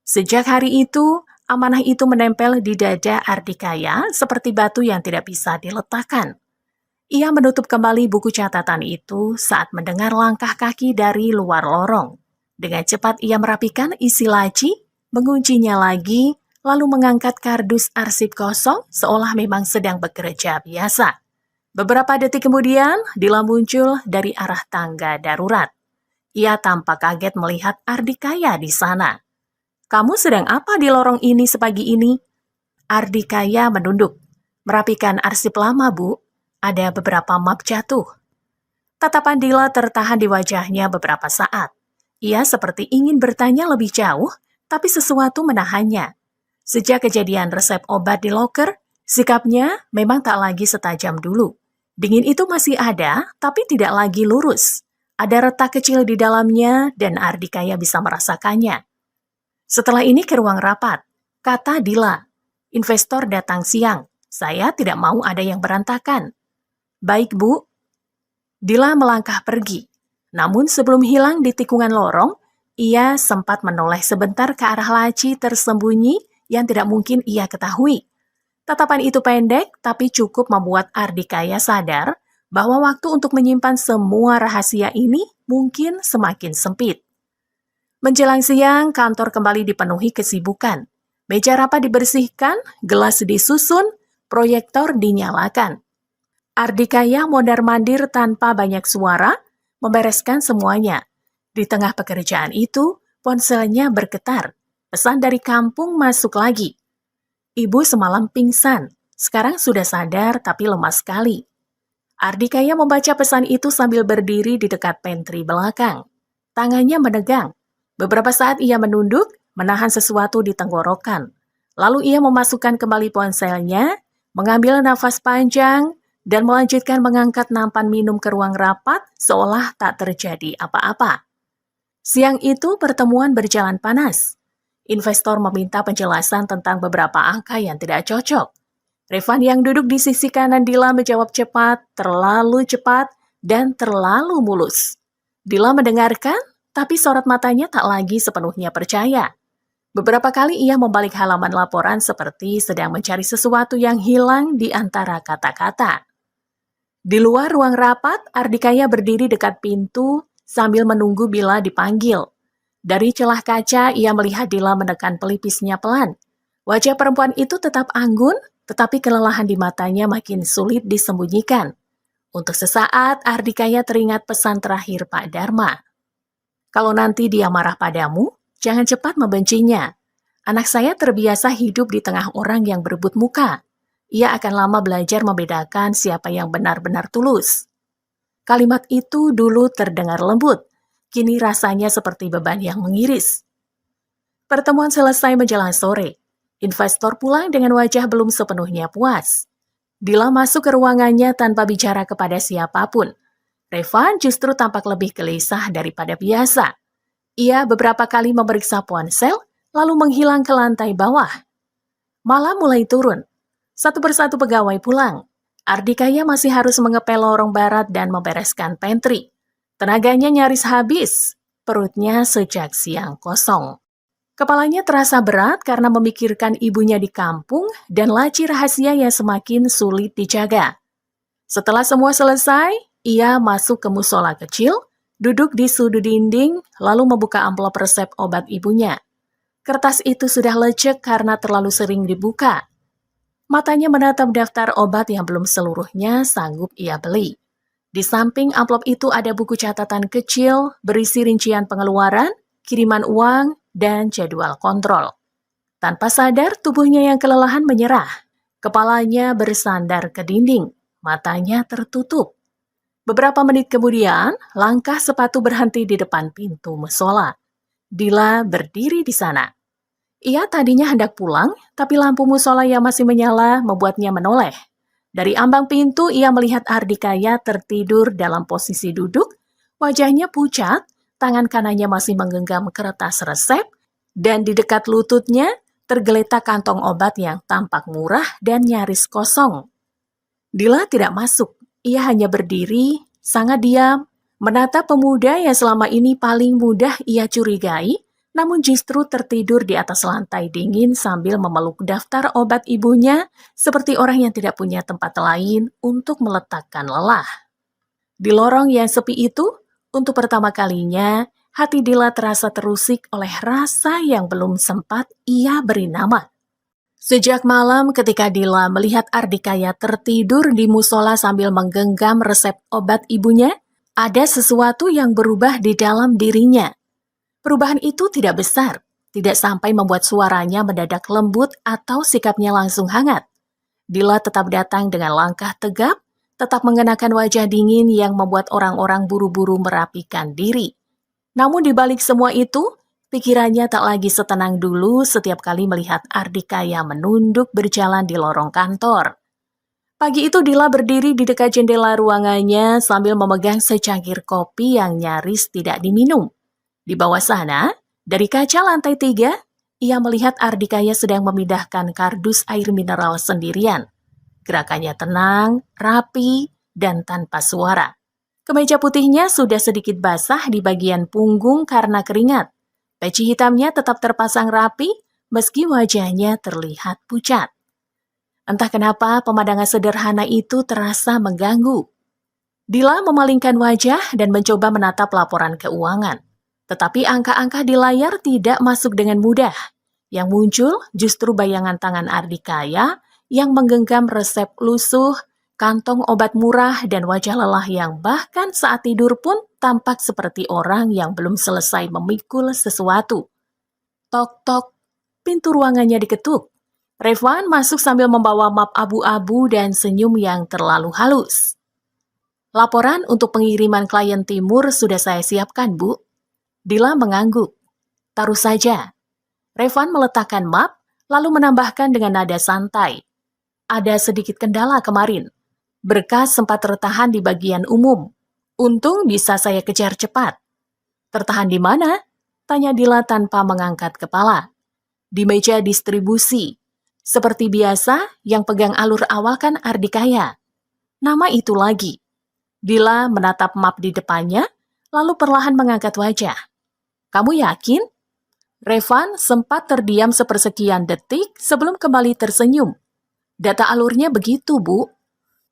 Sejak hari itu, amanah itu menempel di dada Ardikaya seperti batu yang tidak bisa diletakkan. Ia menutup kembali buku catatan itu saat mendengar langkah kaki dari luar lorong. Dengan cepat ia merapikan isi laci, menguncinya lagi, lalu mengangkat kardus arsip kosong seolah memang sedang bekerja biasa. Beberapa detik kemudian, Dila muncul dari arah tangga darurat. Ia tampak kaget melihat Ardikaya di sana. "Kamu sedang apa di lorong ini sepagi ini?" Ardikaya menunduk. "Merapikan arsip lama, Bu. Ada beberapa map jatuh." Tatapan Dila tertahan di wajahnya beberapa saat. Ia seperti ingin bertanya lebih jauh, tapi sesuatu menahannya. Sejak kejadian resep obat di loker, sikapnya memang tak lagi setajam dulu. Dingin itu masih ada, tapi tidak lagi lurus. Ada retak kecil di dalamnya, dan Ardikaya bisa merasakannya. "Setelah ini ke ruang rapat," kata Dila. "Investor datang siang. Saya tidak mau ada yang berantakan." "Baik, Bu." Dila melangkah pergi. Namun sebelum hilang di tikungan lorong, ia sempat menoleh sebentar ke arah laci tersembunyi yang tidak mungkin ia ketahui. Tatapan itu pendek, tapi cukup membuat Ardikaya sadar bahwa waktu untuk menyimpan semua rahasia ini mungkin semakin sempit. Menjelang siang, kantor kembali dipenuhi kesibukan. Meja rapat dibersihkan, gelas disusun, proyektor dinyalakan. Ardikaya mondar-mandir tanpa banyak suara, membereskan semuanya. Di tengah pekerjaan itu, ponselnya bergetar. Pesan dari kampung masuk lagi. "Ibu semalam pingsan, sekarang sudah sadar tapi lemah sekali." Ardikaya membaca pesan itu sambil berdiri di dekat pantry belakang. Tangannya menegang. Beberapa saat ia menunduk, menahan sesuatu di tenggorokan. Lalu ia memasukkan kembali ponselnya, mengambil nafas panjang, dan melanjutkan mengangkat nampan minum ke ruang rapat seolah tak terjadi apa-apa. Siang itu pertemuan berjalan panas. Investor meminta penjelasan tentang beberapa angka yang tidak cocok. Revan yang duduk di sisi kanan Dila menjawab cepat, dan terlalu mulus. Dila mendengarkan, tapi sorot matanya tak lagi sepenuhnya percaya. Beberapa kali ia membalik halaman laporan seperti sedang mencari sesuatu yang hilang di antara kata-kata. Di luar ruang rapat, Ardikaya berdiri dekat pintu sambil menunggu bila dipanggil. Dari celah kaca, ia melihat Dila menekan pelipisnya pelan. Wajah perempuan itu tetap anggun, tetapi kelelahan di matanya makin sulit disembunyikan. Untuk sesaat, Ardikaya teringat pesan terakhir Pak Dharma. "Kalau nanti dia marah padamu, jangan cepat membencinya. Anak saya terbiasa hidup di tengah orang yang berebut muka. Ia akan lama belajar membedakan siapa yang benar-benar tulus." Kalimat itu dulu terdengar lembut, kini rasanya seperti beban yang mengiris. Pertemuan selesai menjelang sore. Investor pulang dengan wajah belum sepenuhnya puas. Dila masuk ke ruangannya tanpa bicara kepada siapapun. Revan justru tampak lebih gelisah daripada biasa. Ia beberapa kali memeriksa ponsel, lalu menghilang ke lantai bawah. Malam mulai turun. Satu persatu pegawai pulang. Ardikaya masih harus mengepel lorong barat dan membereskan pantry. Tenaganya nyaris habis, perutnya sejak siang kosong. Kepalanya terasa berat karena memikirkan ibunya di kampung dan laci rahasia yang semakin sulit dijaga. Setelah semua selesai, ia masuk ke musola kecil, duduk di sudut dinding, lalu membuka amplop resep obat ibunya. Kertas itu sudah lecek karena terlalu sering dibuka. Matanya menatap daftar obat yang belum seluruhnya sanggup ia beli. Di samping amplop itu ada buku catatan kecil berisi rincian pengeluaran, kiriman uang, dan jadwal kontrol. Tanpa sadar, tubuhnya yang kelelahan menyerah. Kepalanya bersandar ke dinding, matanya tertutup. Beberapa menit kemudian, langkah sepatu berhenti di depan pintu musola. Dila berdiri di sana. Ia tadinya hendak pulang, tapi lampu musola yang masih menyala membuatnya menoleh. Dari ambang pintu, ia melihat Ardikaya tertidur dalam posisi duduk, wajahnya pucat, tangan kanannya masih menggenggam kertas resep, dan di dekat lututnya tergeletak kantong obat yang tampak murah dan nyaris kosong. Dila tidak masuk, ia hanya berdiri, sangat diam, menatap pemuda yang selama ini paling mudah ia curigai, namun justru tertidur di atas lantai dingin sambil memeluk daftar obat ibunya seperti orang yang tidak punya tempat lain untuk meletakkan lelah. Di lorong yang sepi itu, untuk pertama kalinya, hati Dila terasa terusik oleh rasa yang belum sempat ia beri nama. Sejak malam ketika Dila melihat Ardikaya tertidur di musola sambil menggenggam resep obat ibunya, ada sesuatu yang berubah di dalam dirinya. Perubahan itu tidak besar, tidak sampai membuat suaranya mendadak lembut atau sikapnya langsung hangat. Dila tetap datang dengan langkah tegap, tetap mengenakan wajah dingin yang membuat orang-orang buru-buru merapikan diri. Namun di balik semua itu, pikirannya tak lagi setenang dulu setiap kali melihat Ardikaya menunduk berjalan di lorong kantor. Pagi itu Dila berdiri di dekat jendela ruangannya sambil memegang secangkir kopi yang nyaris tidak diminum. Di bawah sana, dari kaca lantai 3, ia melihat Ardikaya sedang memindahkan kardus air mineral sendirian. Gerakannya tenang, rapi, dan tanpa suara. Kemeja putihnya sudah sedikit basah di bagian punggung karena keringat. Peci hitamnya tetap terpasang rapi, meski wajahnya terlihat pucat. Entah kenapa pemandangan sederhana itu terasa mengganggu. Dila memalingkan wajah dan mencoba menatap laporan keuangan. Tetapi angka-angka di layar tidak masuk dengan mudah. Yang muncul justru bayangan tangan Ardikaya yang menggenggam resep lusuh, kantong obat murah, dan wajah lelah yang bahkan saat tidur pun tampak seperti orang yang belum selesai memikul sesuatu. Tok-tok, pintu ruangannya diketuk. Revan masuk sambil membawa map abu-abu dan senyum yang terlalu halus. Laporan untuk pengiriman klien Timur sudah saya siapkan, Bu. Dila mengangguk. Taruh saja. Revan meletakkan map, lalu menambahkan dengan nada santai. Ada sedikit kendala kemarin. Berkas sempat tertahan di bagian umum. Untung bisa saya kejar cepat. Tertahan di mana? Tanya Dila tanpa mengangkat kepala. Di meja distribusi. Seperti biasa, yang pegang alur awal kan Ardikaya. Nama itu lagi. Dila menatap map di depannya, lalu perlahan mengangkat wajah. Kamu yakin? Revan sempat terdiam sepersekian detik sebelum kembali tersenyum. Data alurnya begitu, Bu.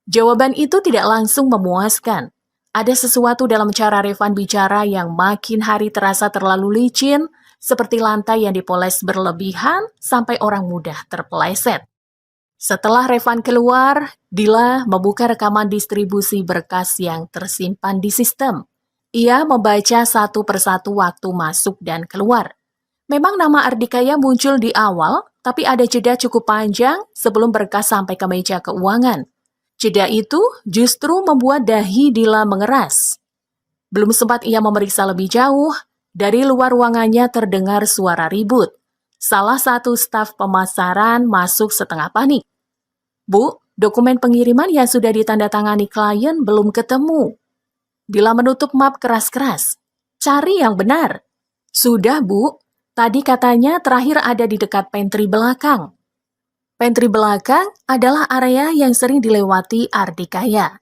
Jawaban itu tidak langsung memuaskan. Ada sesuatu dalam cara Revan bicara yang makin hari terasa terlalu licin, seperti lantai yang dipoles berlebihan sampai orang mudah terpeleset. Setelah Revan keluar, Dila membuka rekaman distribusi berkas yang tersimpan di sistem. Ia membaca satu persatu waktu masuk dan keluar. Memang nama Ardikaya muncul di awal, tapi ada jeda cukup panjang sebelum berkas sampai ke meja keuangan. Jeda itu justru membuat dahi Dila mengeras. Belum sempat ia memeriksa lebih jauh, dari luar ruangannya terdengar suara ribut. Salah satu staf pemasaran masuk setengah panik. Bu, dokumen pengiriman yang sudah ditandatangani klien belum ketemu. Dila menutup map keras-keras. Cari yang benar. Sudah, Bu. Tadi katanya terakhir ada di dekat pantry belakang. Pantry belakang adalah area yang sering dilewati Ardikaya.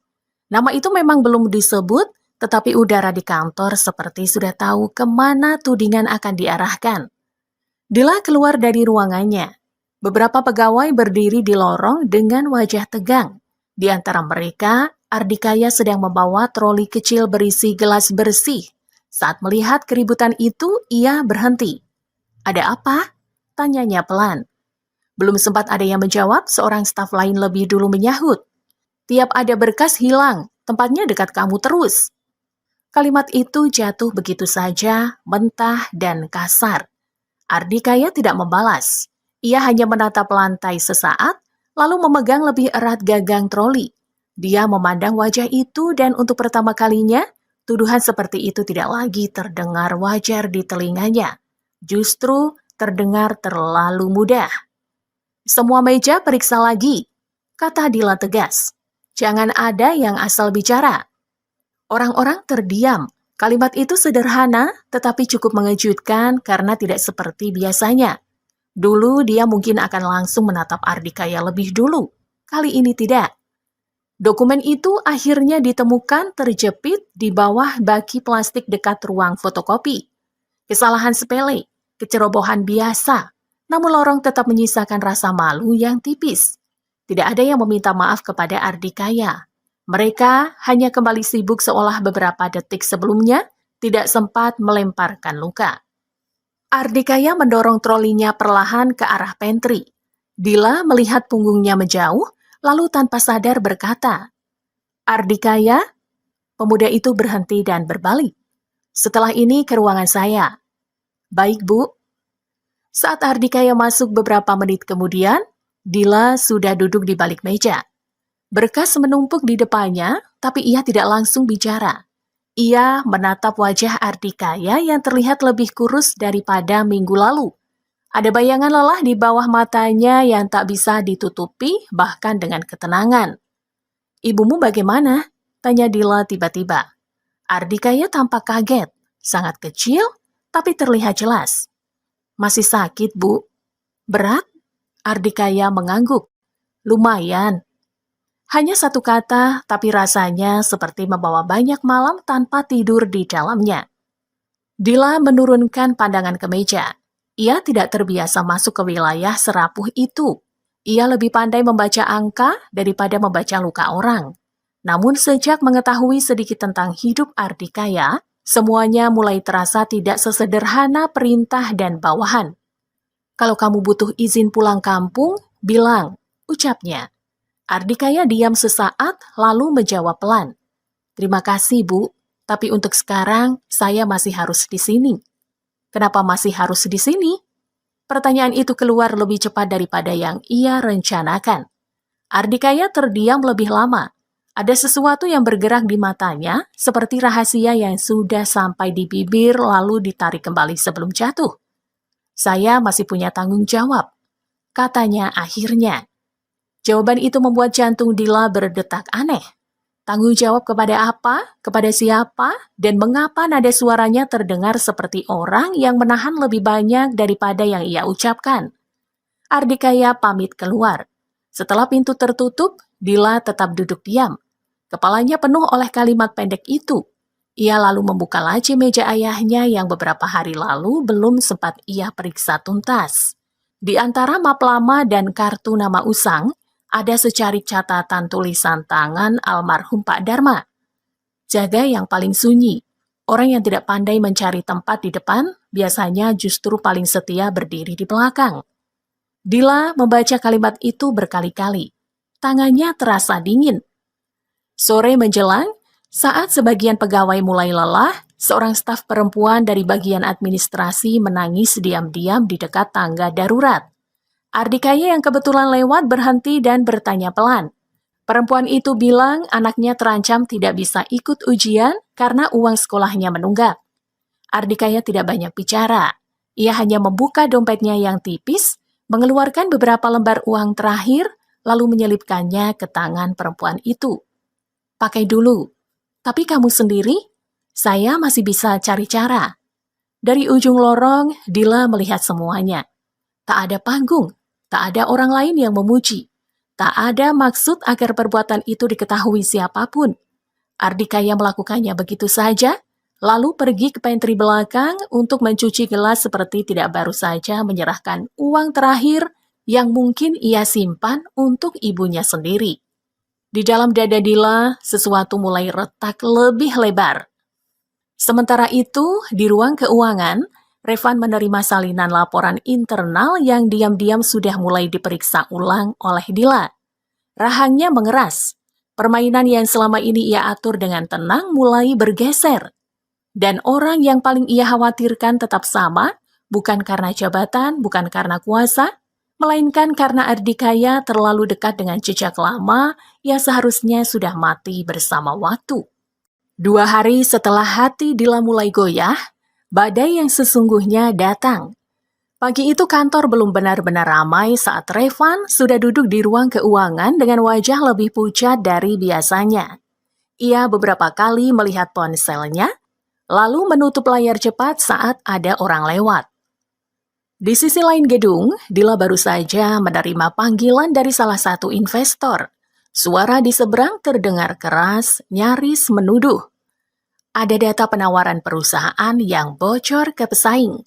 Nama itu memang belum disebut, Tetapi udara di kantor seperti sudah tahu kemana tudingan akan diarahkan. Dila keluar dari ruangannya. Beberapa pegawai berdiri di lorong dengan wajah tegang. Di antara mereka, Ardikaya sedang membawa troli kecil berisi gelas bersih. Saat melihat keributan itu, ia berhenti. "Ada apa?" tanyanya pelan. Belum sempat ada yang menjawab, seorang staf lain lebih dulu menyahut. "Tiap ada berkas hilang, tempatnya dekat kamu terus." Kalimat itu jatuh begitu saja, mentah dan kasar. Ardikaya tidak membalas. Ia hanya menatap lantai sesaat, lalu memegang lebih erat gagang troli. Dia memandang wajah itu dan untuk pertama kalinya, tuduhan seperti itu tidak lagi terdengar wajar di telinganya. Justru terdengar terlalu mudah. "Semua meja periksa lagi," kata Dila tegas. "Jangan ada yang asal bicara." Orang-orang terdiam. Kalimat itu sederhana, tetapi cukup mengejutkan karena tidak seperti biasanya. Dulu dia mungkin akan langsung menatap Ardikaya lebih dulu. Kali ini tidak. Dokumen itu akhirnya ditemukan terjepit di bawah baki plastik dekat ruang fotokopi. Kesalahan sepele, kecerobohan biasa, namun lorong tetap menyisakan rasa malu yang tipis. Tidak ada yang meminta maaf kepada Ardikaya. Mereka hanya kembali sibuk seolah beberapa detik sebelumnya tidak sempat melemparkan luka. Ardikaya mendorong trolinya perlahan ke arah pantry. Dila melihat punggungnya menjauh, lalu tanpa sadar berkata, "Ardikaya?" Pemuda itu berhenti dan berbalik. "Setelah ini ke ruangan saya." "Baik, Bu." Saat Ardikaya masuk beberapa menit kemudian, Dila sudah duduk di balik meja. Berkas menumpuk di depannya, tapi ia tidak langsung bicara. Ia menatap wajah Ardikaya yang terlihat lebih kurus daripada minggu lalu. Ada bayangan lelah di bawah matanya yang tak bisa ditutupi bahkan dengan ketenangan. "Ibumu bagaimana?" tanya Dila tiba-tiba. Ardikaya tampak kaget, sangat kecil tapi terlihat jelas. "Masih sakit, Bu." "Berat?" Ardikaya mengangguk. "Lumayan." Hanya satu kata, tapi rasanya seperti membawa banyak malam tanpa tidur di dalamnya. Dila menurunkan pandangan ke meja. Ia tidak terbiasa masuk ke wilayah serapuh itu. Ia lebih pandai membaca angka daripada membaca luka orang. Namun sejak mengetahui sedikit tentang hidup Ardikaya, semuanya mulai terasa tidak sesederhana perintah dan bawahan. "Kalau kamu butuh izin pulang kampung, bilang," ucapnya. Ardikaya diam sesaat, lalu menjawab pelan. "Terima kasih, Bu, tapi untuk sekarang saya masih harus di sini." "Kenapa masih harus di sini?" Pertanyaan itu keluar lebih cepat daripada yang ia rencanakan. Ardikaya terdiam lebih lama. Ada sesuatu yang bergerak di matanya, seperti rahasia yang sudah sampai di bibir lalu ditarik kembali sebelum jatuh. "Saya masih punya tanggung jawab," katanya akhirnya. Jawaban itu membuat jantung Dila berdetak aneh. Tanggung jawab kepada apa, kepada siapa, dan mengapa nada suaranya terdengar seperti orang yang menahan lebih banyak daripada yang ia ucapkan. Ardikaya pamit keluar. Setelah pintu tertutup, Dila tetap duduk diam. Kepalanya penuh oleh kalimat pendek itu. Ia lalu membuka laci meja ayahnya yang beberapa hari lalu belum sempat ia periksa tuntas. Di antara map lama dan kartu nama Usang, ada secarik catatan tulisan tangan almarhum Pak Dharma. Jaga yang paling sunyi. Orang yang tidak pandai mencari tempat di depan, biasanya justru paling setia berdiri di belakang. Dila membaca kalimat itu berkali-kali. Tangannya terasa dingin. Sore menjelang, saat sebagian pegawai mulai lelah, seorang staf perempuan dari bagian administrasi menangis diam-diam di dekat tangga darurat. Ardikaya yang kebetulan lewat berhenti dan bertanya pelan. Perempuan itu bilang anaknya terancam tidak bisa ikut ujian karena uang sekolahnya menunggak. Ardikaya tidak banyak bicara. Ia hanya membuka dompetnya yang tipis, mengeluarkan beberapa lembar uang terakhir, lalu menyelipkannya ke tangan perempuan itu. "Pakai dulu. Tapi kamu sendiri? Saya masih bisa cari cara." Dari ujung lorong, Dila melihat semuanya. Tak ada panggung. Tak ada orang lain yang memuji. Tak ada maksud agar perbuatan itu diketahui siapapun. Ardikaya melakukannya begitu saja, lalu pergi ke pantry belakang untuk mencuci gelas seperti tidak baru saja menyerahkan uang terakhir yang mungkin ia simpan untuk ibunya sendiri. Di dalam dada Dila, sesuatu mulai retak lebih lebar. Sementara itu, di ruang keuangan, Revan menerima salinan laporan internal yang diam-diam sudah mulai diperiksa ulang oleh Dila. Rahangnya mengeras. Permainan yang selama ini ia atur dengan tenang mulai bergeser. Dan orang yang paling ia khawatirkan tetap sama, bukan karena jabatan, bukan karena kuasa, melainkan karena Ardikaya terlalu dekat dengan jejak lama yang seharusnya sudah mati bersama waktu. 2 hari setelah hati Dila mulai goyah, badai yang sesungguhnya datang. Pagi itu kantor belum benar-benar ramai saat Revan sudah duduk di ruang keuangan dengan wajah lebih pucat dari biasanya. Ia beberapa kali melihat ponselnya, lalu menutup layar cepat saat ada orang lewat. Di sisi lain gedung, Dila baru saja menerima panggilan dari salah satu investor. Suara di seberang terdengar keras, nyaris menuduh. Ada data penawaran perusahaan yang bocor ke pesaing.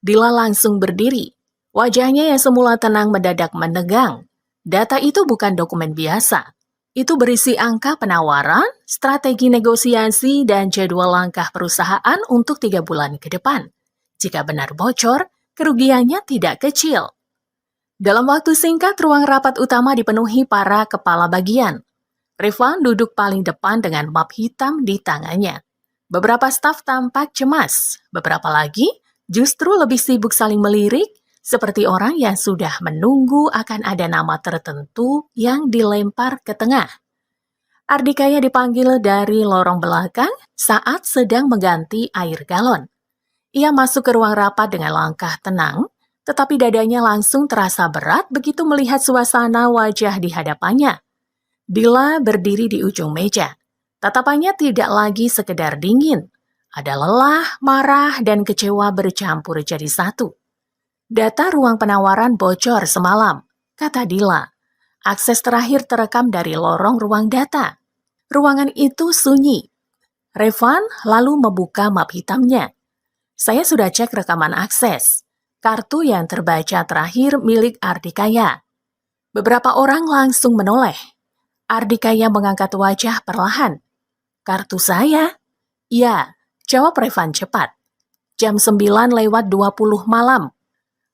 Dila langsung berdiri. Wajahnya yang semula tenang mendadak menegang. Data itu bukan dokumen biasa. Itu berisi angka penawaran, strategi negosiasi, dan jadwal langkah perusahaan untuk 3 bulan ke depan. Jika benar bocor, kerugiannya tidak kecil. Dalam waktu singkat, ruang rapat utama dipenuhi para kepala bagian. Revan duduk paling depan dengan map hitam di tangannya. Beberapa staf tampak cemas, beberapa lagi justru lebih sibuk saling melirik, seperti orang yang sudah menunggu akan ada nama tertentu yang dilempar ke tengah. Ardikaya dipanggil dari lorong belakang saat sedang mengganti air galon. Ia masuk ke ruang rapat dengan langkah tenang, tetapi dadanya langsung terasa berat begitu melihat suasana wajah di hadapannya. Dila berdiri di ujung meja. Tatapannya tidak lagi sekedar dingin. Ada lelah, marah, dan kecewa bercampur jadi satu. Data ruang penawaran bocor semalam, kata Dila. Akses terakhir terekam dari lorong ruang data. Ruangan itu sunyi. Revan lalu membuka map hitamnya. Saya sudah cek rekaman akses. Kartu yang terbaca terakhir milik Ardikaya. Beberapa orang langsung menoleh. Ardikaya mengangkat wajah perlahan. Kartu saya? Ya. Jawab Revan cepat. Jam 9:20 malam.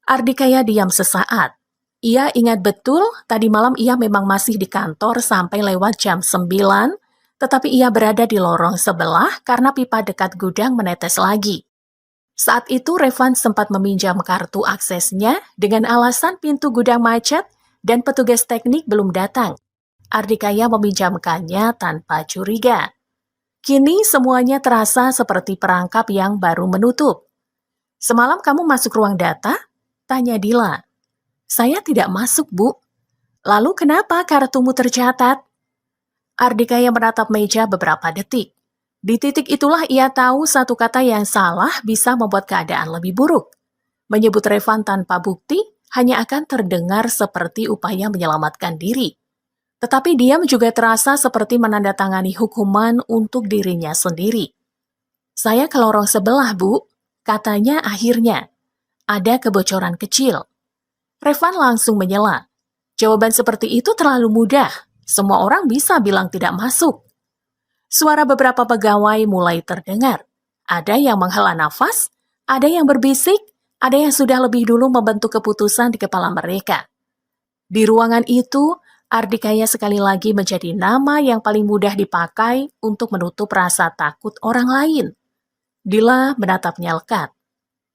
Ardikaya diam sesaat. Ia ingat betul tadi malam ia memang masih di kantor sampai lewat jam 9, tetapi ia berada di lorong sebelah karena pipa dekat gudang menetes lagi. Saat itu Revan sempat meminjam kartu aksesnya dengan alasan pintu gudang macet dan petugas teknik belum datang. Ardikaya meminjamkannya tanpa curiga. Kini semuanya terasa seperti perangkap yang baru menutup. Semalam kamu masuk ruang data? Tanya Dila. Saya tidak masuk, Bu. Lalu kenapa kartumu tercatat? Ardikaya menatap meja beberapa detik. Di titik itulah ia tahu satu kata yang salah bisa membuat keadaan lebih buruk. Menyebut Revan tanpa bukti hanya akan terdengar seperti upaya menyelamatkan diri. Tetapi diam juga terasa seperti menandatangani hukuman untuk dirinya sendiri. Saya ke lorong sebelah, Bu. Katanya akhirnya. Ada kebocoran kecil. Revan langsung menyela. Jawaban seperti itu terlalu mudah. Semua orang bisa bilang tidak masuk. Suara beberapa pegawai mulai terdengar. Ada yang menghela nafas, ada yang berbisik, ada yang sudah lebih dulu membentuk keputusan di kepala mereka. Di ruangan itu, Ardikaya sekali lagi menjadi nama yang paling mudah dipakai untuk menutup rasa takut orang lain. Dila menatapnya lekat.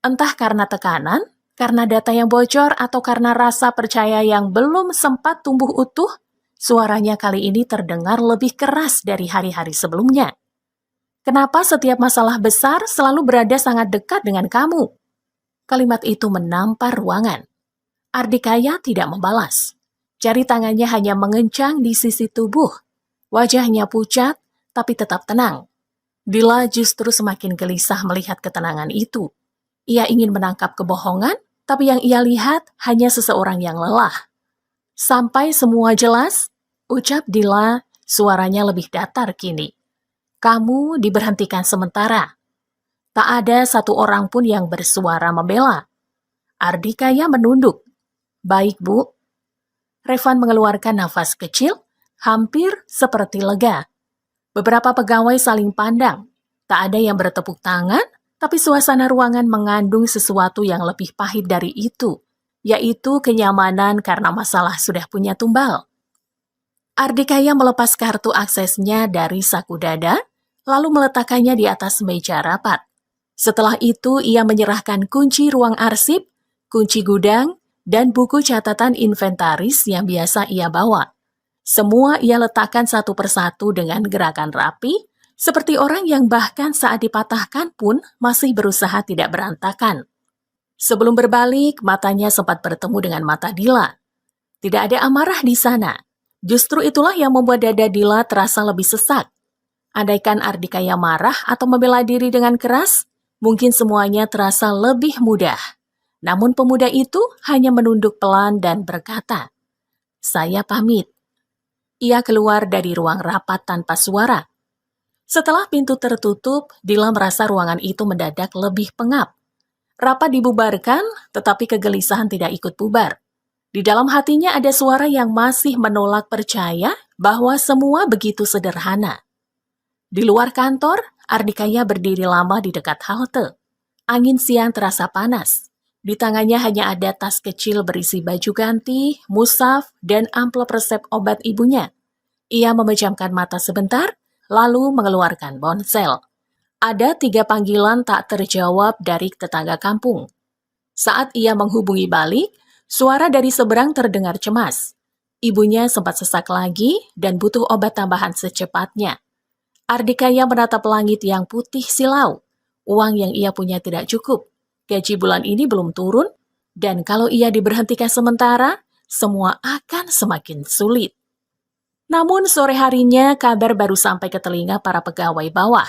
Entah karena tekanan, karena data yang bocor, atau karena rasa percaya yang belum sempat tumbuh utuh, suaranya kali ini terdengar lebih keras dari hari-hari sebelumnya. Kenapa setiap masalah besar selalu berada sangat dekat dengan kamu? Kalimat itu menampar ruangan. Ardikaya tidak membalas. Jari tangannya hanya mengencang di sisi tubuh. Wajahnya pucat, tapi tetap tenang. Dila justru semakin gelisah melihat ketenangan itu. Ia ingin menangkap kebohongan, tapi yang ia lihat hanya seseorang yang lelah. Sampai semua jelas, ucap Dila, suaranya lebih datar kini. Kamu diberhentikan sementara. Tak ada satu orang pun yang bersuara membela. Ardikaya menunduk. Baik, Bu. Revan mengeluarkan nafas kecil, hampir seperti lega. Beberapa pegawai saling pandang. Tak ada yang bertepuk tangan, tapi suasana ruangan mengandung sesuatu yang lebih pahit dari itu, yaitu kenyamanan karena masalah sudah punya tumbal. Ardikaya melepas kartu aksesnya dari saku dada, lalu meletakkannya di atas meja rapat. Setelah itu, ia menyerahkan kunci ruang arsip, kunci gudang, dan buku catatan inventaris yang biasa ia bawa. Semua ia letakkan satu persatu dengan gerakan rapi, seperti orang yang bahkan saat dipatahkan pun masih berusaha tidak berantakan. Sebelum berbalik, matanya sempat bertemu dengan mata Dila. Tidak ada amarah di sana. Justru itulah yang membuat dada Dila terasa lebih sesak. Andaikan Ardikaya marah atau membela diri dengan keras, mungkin semuanya terasa lebih mudah. Namun pemuda itu hanya menunduk pelan dan berkata, "Saya pamit." Ia keluar dari ruang rapat tanpa suara. Setelah pintu tertutup, Dila merasa ruangan itu mendadak lebih pengap. Rapat dibubarkan, tetapi kegelisahan tidak ikut bubar. Di dalam hatinya ada suara yang masih menolak percaya bahwa semua begitu sederhana. Di luar kantor, Ardikaya berdiri lama di dekat halte. Angin siang terasa panas. Di tangannya hanya ada tas kecil berisi baju ganti, mushaf, dan amplop resep obat ibunya. Ia memejamkan mata sebentar, lalu mengeluarkan ponsel. Ada 3 panggilan tak terjawab dari tetangga kampung. Saat ia menghubungi balik, suara dari seberang terdengar cemas. Ibunya sempat sesak lagi dan butuh obat tambahan secepatnya. Ardikaya menatap langit yang putih silau. Uang yang ia punya tidak cukup. Gaji bulan ini belum turun, dan kalau ia diberhentikan sementara, semua akan semakin sulit. Namun sore harinya kabar baru sampai ke telinga para pegawai bawah.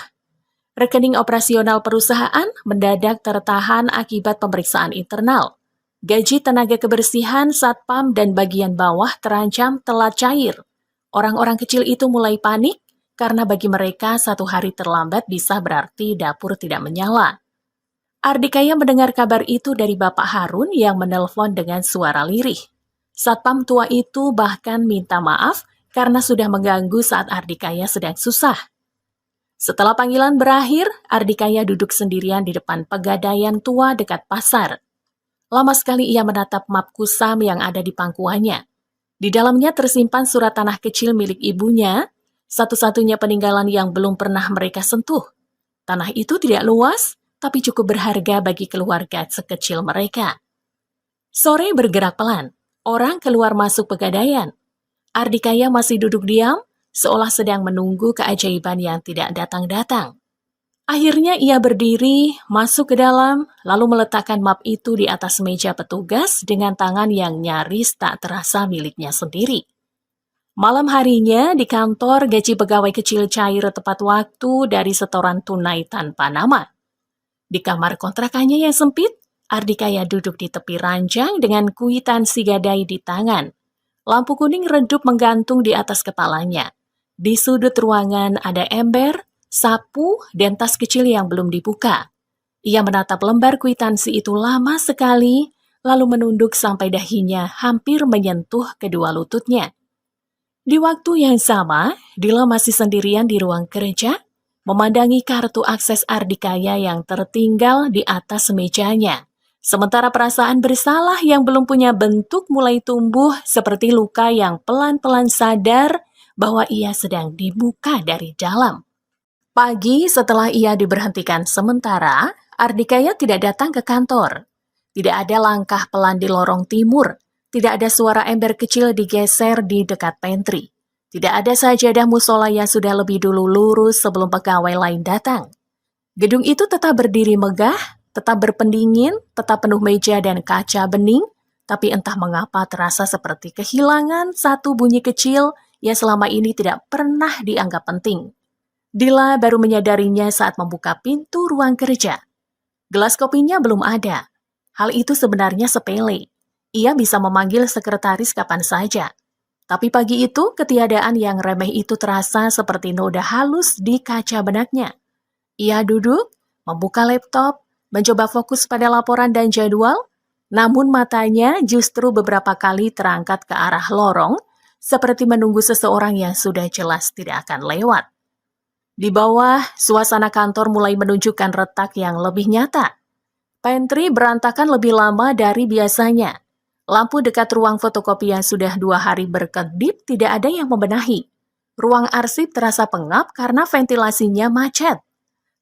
Rekening operasional perusahaan mendadak tertahan akibat pemeriksaan internal. Gaji tenaga kebersihan, satpam, dan bagian bawah terancam telat cair. Orang-orang kecil itu mulai panik karena bagi mereka 1 hari terlambat bisa berarti dapur tidak menyala. Ardikaya mendengar kabar itu dari Bapak Harun yang menelpon dengan suara lirih. Satpam tua itu bahkan minta maaf karena sudah mengganggu saat Ardikaya sedang susah. Setelah panggilan berakhir, Ardikaya duduk sendirian di depan pegadaian tua dekat pasar. Lama sekali ia menatap map kusam yang ada di pangkuannya. Di dalamnya tersimpan surat tanah kecil milik ibunya, satu-satunya peninggalan yang belum pernah mereka sentuh. Tanah itu tidak luas, tapi cukup berharga bagi keluarga sekecil mereka. Sore bergerak pelan. Orang keluar masuk pegadaian. Ardikaya masih duduk diam, seolah sedang menunggu keajaiban yang tidak datang-datang. Akhirnya ia berdiri, masuk ke dalam, lalu meletakkan map itu di atas meja petugas dengan tangan yang nyaris tak terasa miliknya sendiri. Malam harinya di kantor, gaji pegawai kecil cair tepat waktu dari setoran tunai tanpa nama. Di kamar kontrakannya yang sempit, Ardikaya duduk di tepi ranjang dengan kwitansi gadai di tangan. Lampu kuning redup menggantung di atas kepalanya. Di sudut ruangan ada ember, sapu, dan tas kecil yang belum dibuka. Ia menatap lembar kwitansi itu lama sekali, lalu menunduk sampai dahinya hampir menyentuh kedua lututnya. Di waktu yang sama, Dila masih sendirian di ruang kerja, memandangi kartu akses Ardikaya yang tertinggal di atas mejanya. Sementara perasaan bersalah yang belum punya bentuk mulai tumbuh seperti luka yang pelan-pelan sadar bahwa ia sedang dibuka dari dalam. Pagi setelah ia diberhentikan sementara, Ardikaya tidak datang ke kantor. Tidak ada langkah pelan di lorong timur. Tidak ada suara ember kecil digeser di dekat pantry. Tidak ada sajadah musola yang sudah lebih dulu lurus sebelum pegawai lain datang. Gedung itu tetap berdiri megah, tetap berpendingin, tetap penuh meja dan kaca bening, tapi entah mengapa terasa seperti kehilangan satu bunyi kecil yang selama ini tidak pernah dianggap penting. Dila baru menyadarinya saat membuka pintu ruang kerja. Gelas kopinya belum ada. Hal itu sebenarnya sepele. Ia bisa memanggil sekretaris kapan saja. Tapi pagi itu, ketiadaan yang remeh itu terasa seperti noda halus di kaca benaknya. Ia duduk, membuka laptop, mencoba fokus pada laporan dan jadwal, namun matanya justru beberapa kali terangkat ke arah lorong, seperti menunggu seseorang yang sudah jelas tidak akan lewat. Di bawah, suasana kantor mulai menunjukkan retak yang lebih nyata. Pantry berantakan lebih lama dari biasanya. Lampu dekat ruang fotokopi yang sudah 2 hari berkedip tidak ada yang membenahi. Ruang arsip terasa pengap karena ventilasinya macet.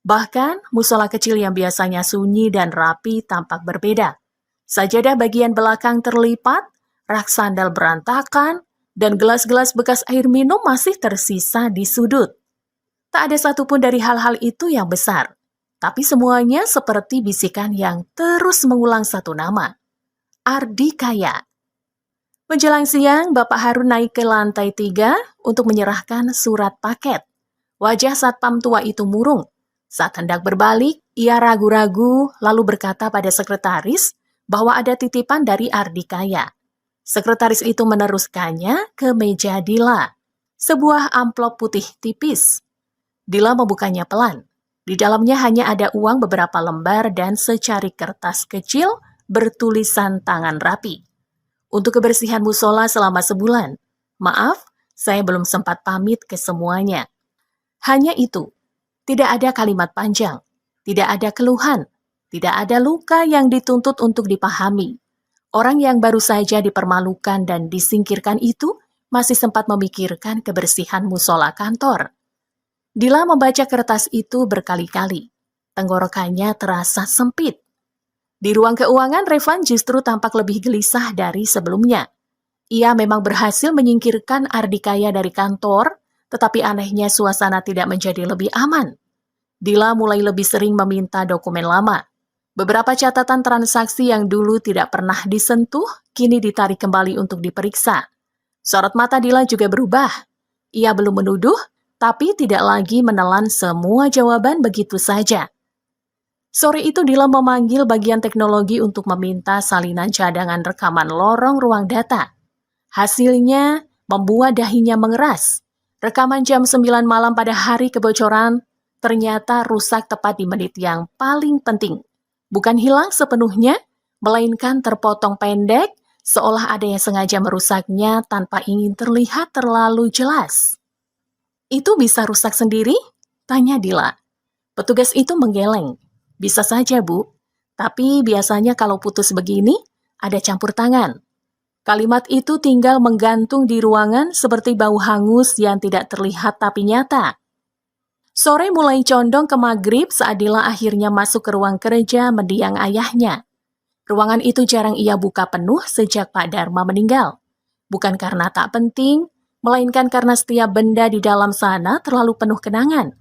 Bahkan, musola kecil yang biasanya sunyi dan rapi tampak berbeda. Sajadah bagian belakang terlipat, rak sandal berantakan, dan gelas-gelas bekas air minum masih tersisa di sudut. Tak ada satupun dari hal-hal itu yang besar, tapi semuanya seperti bisikan yang terus mengulang satu nama. Ardi Kaya. Menjelang siang, Bapak Harun naik ke lantai 3 untuk menyerahkan surat paket. Wajah satpam tua itu murung. Saat hendak berbalik, ia ragu-ragu lalu berkata pada sekretaris bahwa ada titipan dari Ardi Kaya. Sekretaris itu meneruskannya ke meja Dila. Sebuah amplop putih tipis. Dila membukanya pelan. Di dalamnya hanya ada uang beberapa lembar dan secari kertas kecil bertulisan tangan rapi. Untuk kebersihan musola selama sebulan. Maaf, saya belum sempat pamit ke semuanya. Hanya itu. Tidak ada kalimat panjang. Tidak ada keluhan. Tidak ada luka yang dituntut untuk dipahami. Orang yang baru saja dipermalukan dan disingkirkan itu masih sempat memikirkan kebersihan musola kantor. Dila membaca kertas itu berkali-kali. Tenggorokannya terasa sempit. Di ruang keuangan, Revan justru tampak lebih gelisah dari sebelumnya. Ia memang berhasil menyingkirkan Ardi Kaya dari kantor, tetapi anehnya suasana tidak menjadi lebih aman. Dila mulai lebih sering meminta dokumen lama. Beberapa catatan transaksi yang dulu tidak pernah disentuh, kini ditarik kembali untuk diperiksa. Sorot mata Dila juga berubah. Ia belum menuduh, tapi tidak lagi menelan semua jawaban begitu saja. Sore itu Dila memanggil bagian teknologi untuk meminta salinan cadangan rekaman lorong ruang data. Hasilnya membuat dahinya mengeras. Rekaman jam 9 malam pada hari kebocoran ternyata rusak tepat di menit yang paling penting. Bukan hilang sepenuhnya, melainkan terpotong pendek, seolah ada yang sengaja merusaknya tanpa ingin terlihat terlalu jelas. Itu bisa rusak sendiri? Tanya Dila. Petugas itu menggeleng. Bisa saja, Bu. Tapi biasanya kalau putus begini, ada campur tangan. Kalimat itu tinggal menggantung di ruangan seperti bau hangus yang tidak terlihat tapi nyata. Sore mulai condong ke maghrib saat Dila akhirnya masuk ke ruang kerja mendiang ayahnya. Ruangan itu jarang ia buka penuh sejak Pak Dharma meninggal. Bukan karena tak penting, melainkan karena setiap benda di dalam sana terlalu penuh kenangan.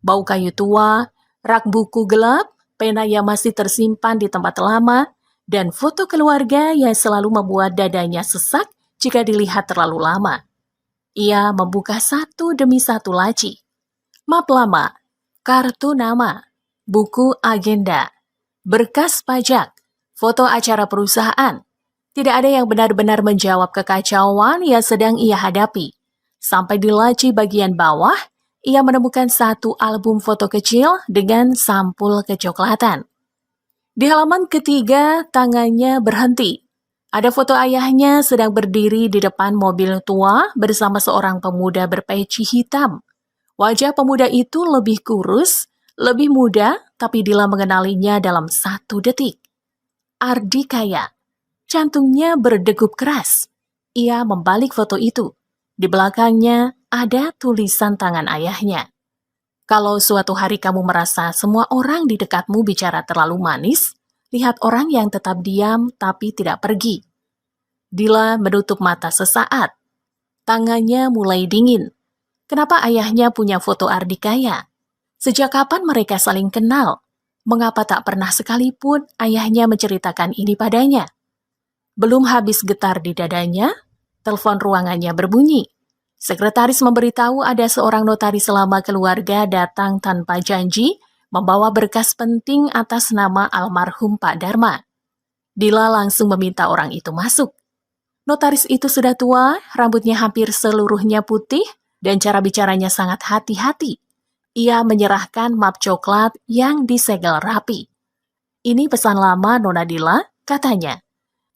Bau kayu tua, rak buku gelap, pena yang masih tersimpan di tempat lama, dan foto keluarga yang selalu membuat dadanya sesak jika dilihat terlalu lama. Ia membuka satu demi satu laci. Map lama, kartu nama, buku agenda, berkas pajak, foto acara perusahaan. Tidak ada yang benar-benar menjawab kekacauan yang sedang ia hadapi. Sampai di laci bagian bawah, ia menemukan satu album foto kecil dengan sampul kecoklatan. Di halaman ketiga, tangannya berhenti. Ada foto ayahnya sedang berdiri di depan mobil tua bersama seorang pemuda berpeci hitam. Wajah pemuda itu lebih kurus, lebih muda, tapi Dila mengenalinya dalam 1 detik. Ardi Kaya. Jantungnya berdegup keras. Ia membalik foto itu. Di belakangnya ada tulisan tangan ayahnya. Kalau suatu hari kamu merasa semua orang di dekatmu bicara terlalu manis, lihat orang yang tetap diam tapi tidak pergi. Dila menutup mata sesaat. Tangannya mulai dingin. Kenapa ayahnya punya foto Ardi Kaya? Sejak kapan mereka saling kenal? Mengapa tak pernah sekalipun ayahnya menceritakan ini padanya? Belum habis getar di dadanya, telepon ruangannya berbunyi. Sekretaris memberitahu ada seorang notaris lama keluarga datang tanpa janji, membawa berkas penting atas nama almarhum Pak Dharma. Dila langsung meminta orang itu masuk. Notaris itu sudah tua, rambutnya hampir seluruhnya putih, dan cara bicaranya sangat hati-hati. Ia menyerahkan map coklat yang disegel rapi. "Ini pesan lama, Nona Dila," katanya.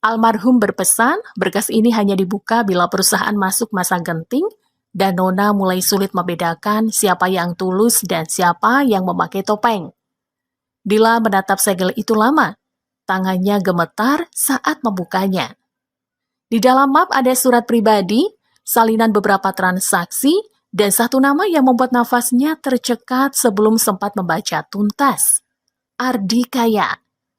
"Almarhum berpesan berkas ini hanya dibuka bila perusahaan masuk masa genting, dan Nona mulai sulit membedakan siapa yang tulus dan siapa yang memakai topeng." Dila menatap segel itu lama. Tangannya gemetar saat membukanya. Di dalam map ada surat pribadi, salinan beberapa transaksi, dan satu nama yang membuat nafasnya tercekat sebelum sempat membaca tuntas. Ardi Kaya.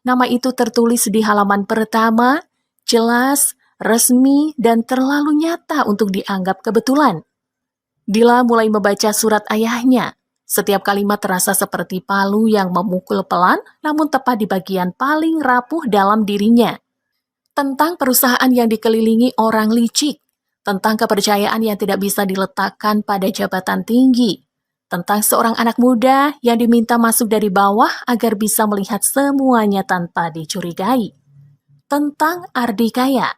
Nama itu tertulis di halaman pertama, jelas, resmi, dan terlalu nyata untuk dianggap kebetulan. Dila mulai membaca surat ayahnya. Setiap kalimat terasa seperti palu yang memukul pelan, namun tepat di bagian paling rapuh dalam dirinya. Tentang perusahaan yang dikelilingi orang licik, tentang kepercayaan yang tidak bisa diletakkan pada jabatan tinggi, tentang seorang anak muda yang diminta masuk dari bawah agar bisa melihat semuanya tanpa dicurigai. Tentang Ardi Kaya.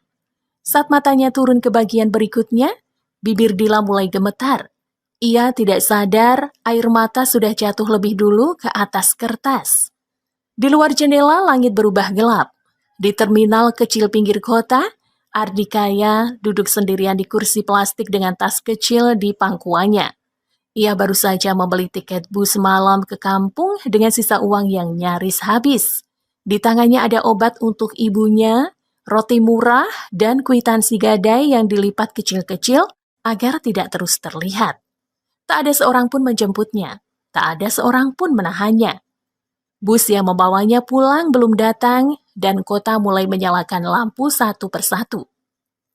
Saat matanya turun ke bagian berikutnya, bibir Dila mulai gemetar. Ia tidak sadar air mata sudah jatuh lebih dulu ke atas kertas. Di luar jendela, langit berubah gelap. Di terminal kecil pinggir kota, Ardi Kaya duduk sendirian di kursi plastik dengan tas kecil di pangkuannya. Ia baru saja membeli tiket bus malam ke kampung dengan sisa uang yang nyaris habis. Di tangannya ada obat untuk ibunya, roti murah, dan kwitansi gadai yang dilipat kecil-kecil agar tidak terus terlihat. Tak ada seorang pun menjemputnya, tak ada seorang pun menahannya. Bus yang membawanya pulang belum datang, dan kota mulai menyalakan lampu satu persatu.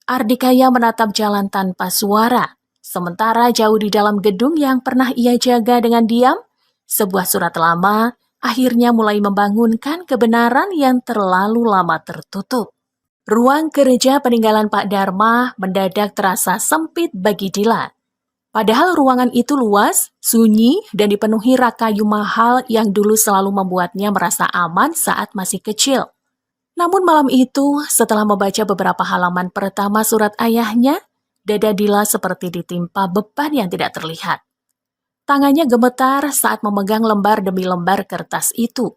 Ardi Kaya menatap jalan tanpa suara, sementara jauh di dalam gedung yang pernah ia jaga dengan diam, sebuah surat lama akhirnya mulai membangunkan kebenaran yang terlalu lama tertutup. Ruang kerja peninggalan Pak Dharma mendadak terasa sempit bagi Dila. Padahal ruangan itu luas, sunyi, dan dipenuhi rak kayu mahal yang dulu selalu membuatnya merasa aman saat masih kecil. Namun malam itu, setelah membaca beberapa halaman pertama surat ayahnya, dada Dila seperti ditimpa beban yang tidak terlihat. Tangannya gemetar saat memegang lembar demi lembar kertas itu.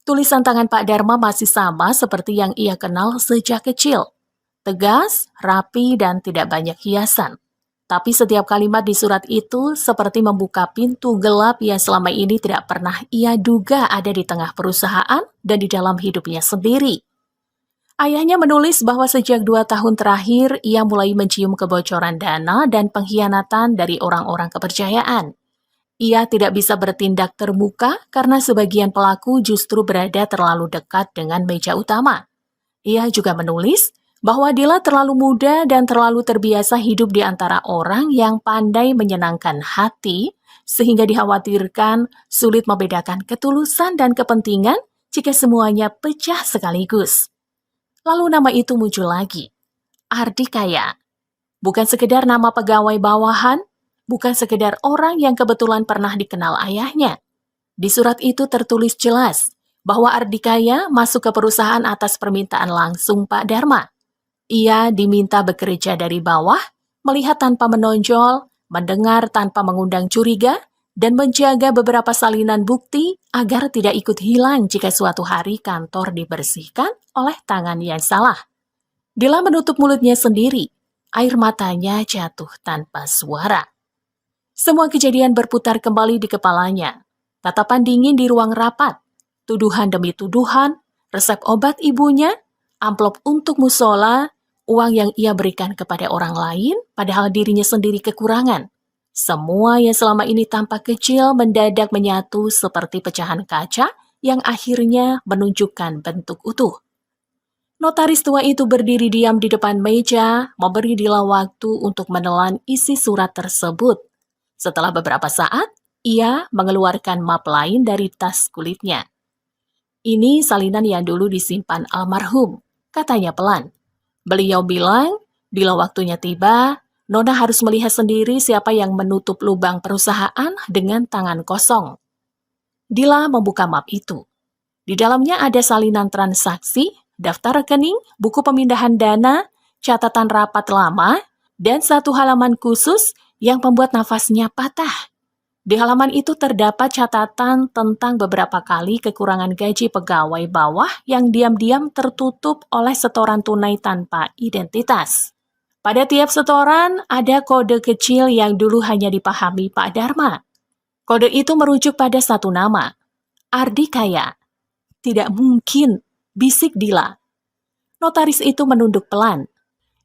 Tulisan tangan Pak Dharma masih sama seperti yang ia kenal sejak kecil. Tegas, rapi, dan tidak banyak hiasan. Tapi setiap kalimat di surat itu seperti membuka pintu gelap yang selama ini tidak pernah ia duga ada di tengah perusahaan dan di dalam hidupnya sendiri. Ayahnya menulis bahwa sejak 2 tahun terakhir ia mulai mencium kebocoran dana dan pengkhianatan dari orang-orang kepercayaan. Ia tidak bisa bertindak terbuka karena sebagian pelaku justru berada terlalu dekat dengan meja utama. Ia juga menulis bahwa Dila terlalu muda dan terlalu terbiasa hidup di antara orang yang pandai menyenangkan hati, sehingga dikhawatirkan sulit membedakan ketulusan dan kepentingan jika semuanya pecah sekaligus. Lalu nama itu muncul lagi, Ardi Kaya. Bukan sekedar nama pegawai bawahan, bukan sekedar orang yang kebetulan pernah dikenal ayahnya. Di surat itu tertulis jelas bahwa Ardi Kaya masuk ke perusahaan atas permintaan langsung Pak Dharma. Ia diminta bekerja dari bawah, melihat tanpa menonjol, mendengar tanpa mengundang curiga, dan menjaga beberapa salinan bukti agar tidak ikut hilang jika suatu hari kantor dibersihkan oleh tangan yang salah. Dila menutup mulutnya sendiri, air matanya jatuh tanpa suara. Semua kejadian berputar kembali di kepalanya. Tatapan dingin di ruang rapat, tuduhan demi tuduhan, resep obat ibunya, amplop untuk musola, uang yang ia berikan kepada orang lain, padahal dirinya sendiri kekurangan. Semua yang selama ini tampak kecil mendadak menyatu seperti pecahan kaca yang akhirnya menunjukkan bentuk utuh. Notaris tua itu berdiri diam di depan meja, memberi Dila waktu untuk menelan isi surat tersebut. Setelah beberapa saat, ia mengeluarkan map lain dari tas kulitnya. "Ini salinan yang dulu disimpan almarhum," katanya pelan. "Beliau bilang, bila waktunya tiba, Nona harus melihat sendiri siapa yang menutup lubang perusahaan dengan tangan kosong." Dila membuka map itu. Di dalamnya ada salinan transaksi, daftar rekening, buku pemindahan dana, catatan rapat lama, dan satu halaman khusus yang membuat nafasnya patah. Di halaman itu terdapat catatan tentang beberapa kali kekurangan gaji pegawai bawah yang diam-diam tertutup oleh setoran tunai tanpa identitas. Pada tiap setoran ada kode kecil yang dulu hanya dipahami Pak Dharma. Kode itu merujuk pada satu nama, Ardi Kaya. Tidak mungkin, bisik Dila. Notaris itu menunduk pelan.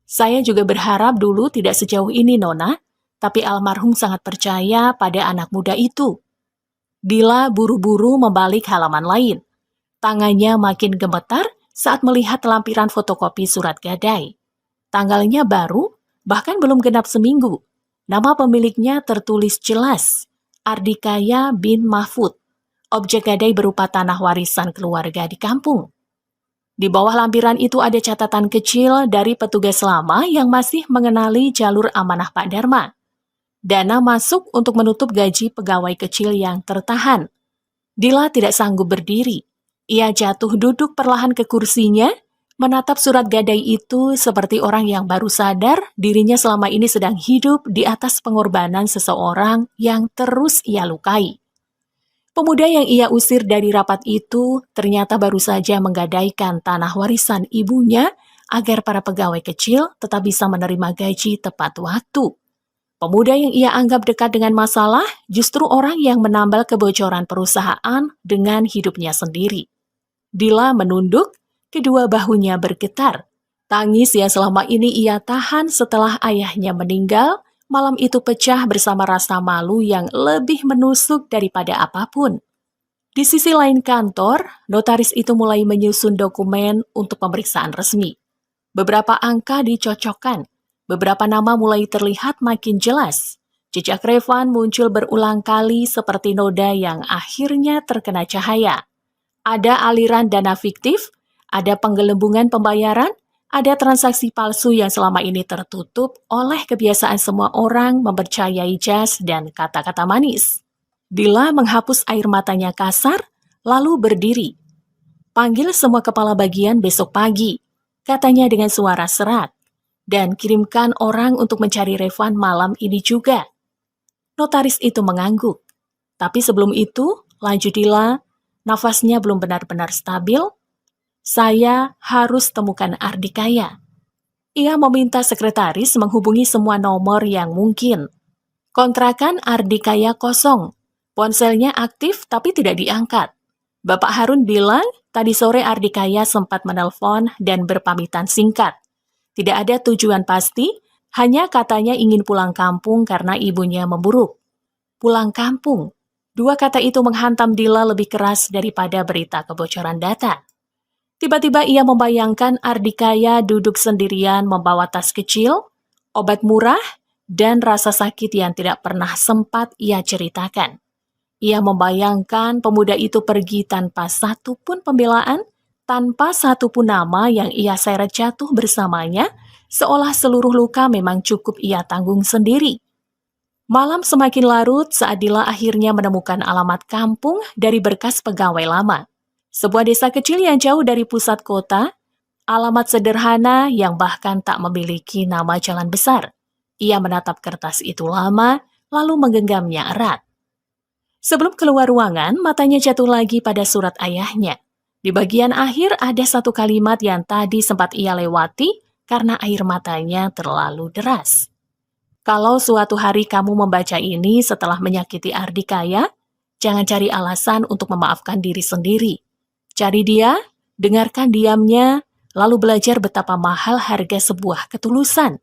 Saya juga berharap dulu tidak sejauh ini, Nona, tapi almarhum sangat percaya pada anak muda itu. Dila buru-buru membalik halaman lain. Tangannya makin gemetar saat melihat lampiran fotokopi surat gadai. Tanggalnya baru, bahkan belum genap seminggu. Nama pemiliknya tertulis jelas, Ardikaya bin Mahfud. Objek gadai berupa tanah warisan keluarga di kampung. Di bawah lampiran itu ada catatan kecil dari petugas lama yang masih mengenali jalur amanah Pak Dharma. Dana masuk untuk menutup gaji pegawai kecil yang tertahan. Dila tidak sanggup berdiri. Ia jatuh duduk perlahan ke kursinya, menatap surat gadai itu seperti orang yang baru sadar dirinya selama ini sedang hidup di atas pengorbanan seseorang yang terus ia lukai. Pemuda yang ia usir dari rapat itu ternyata baru saja menggadaikan tanah warisan ibunya agar para pegawai kecil tetap bisa menerima gaji tepat waktu. Pemuda yang ia anggap dekat dengan masalah justru orang yang menambal kebocoran perusahaan dengan hidupnya sendiri. Dila menunduk, kedua bahunya bergetar. Tangis yang selama ini ia tahan setelah ayahnya meninggal, malam itu pecah bersama rasa malu yang lebih menusuk daripada apapun. Di sisi lain kantor, notaris itu mulai menyusun dokumen untuk pemeriksaan resmi. Beberapa angka dicocokkan, beberapa nama mulai terlihat makin jelas. Jejak Revan muncul berulang kali seperti noda yang akhirnya terkena cahaya. Ada aliran dana fiktif, ada penggelembungan pembayaran, ada transaksi palsu yang selama ini tertutup oleh kebiasaan semua orang mempercayai jas dan kata-kata manis. Dila menghapus air matanya kasar, lalu berdiri. Panggil semua kepala bagian besok pagi, katanya dengan suara serak, dan kirimkan orang untuk mencari Revan malam ini juga. Notaris itu mengangguk. Tapi sebelum itu, lanjut Dila, nafasnya belum benar-benar stabil. Saya harus temukan Ardikaya. Ia meminta sekretaris menghubungi semua nomor yang mungkin. Kontrakan Ardikaya kosong. Ponselnya aktif tapi tidak diangkat. Bapak Harun bilang tadi sore Ardikaya sempat menelpon dan berpamitan singkat. Tidak ada tujuan pasti, hanya katanya ingin pulang kampung karena ibunya memburuk. Pulang kampung. Dua kata itu menghantam Dila lebih keras daripada berita kebocoran data. Tiba-tiba ia membayangkan Ardikaya duduk sendirian membawa tas kecil, obat murah, dan rasa sakit yang tidak pernah sempat ia ceritakan. Ia membayangkan pemuda itu pergi tanpa satu pun pembelaan, tanpa satu pun nama yang ia seret jatuh bersamanya, seolah seluruh luka memang cukup ia tanggung sendiri. Malam semakin larut saat Dila akhirnya menemukan alamat kampung dari berkas pegawai lama. Sebuah desa kecil yang jauh dari pusat kota, alamat sederhana yang bahkan tak memiliki nama jalan besar. Ia menatap kertas itu lama, lalu menggenggamnya erat. Sebelum keluar ruangan, matanya jatuh lagi pada surat ayahnya. Di bagian akhir ada satu kalimat yang tadi sempat ia lewati karena air matanya terlalu deras. Kalau suatu hari kamu membaca ini setelah menyakiti Ardikaya, jangan cari alasan untuk memaafkan diri sendiri. Cari dia, dengarkan diamnya, lalu belajar betapa mahal harga sebuah ketulusan.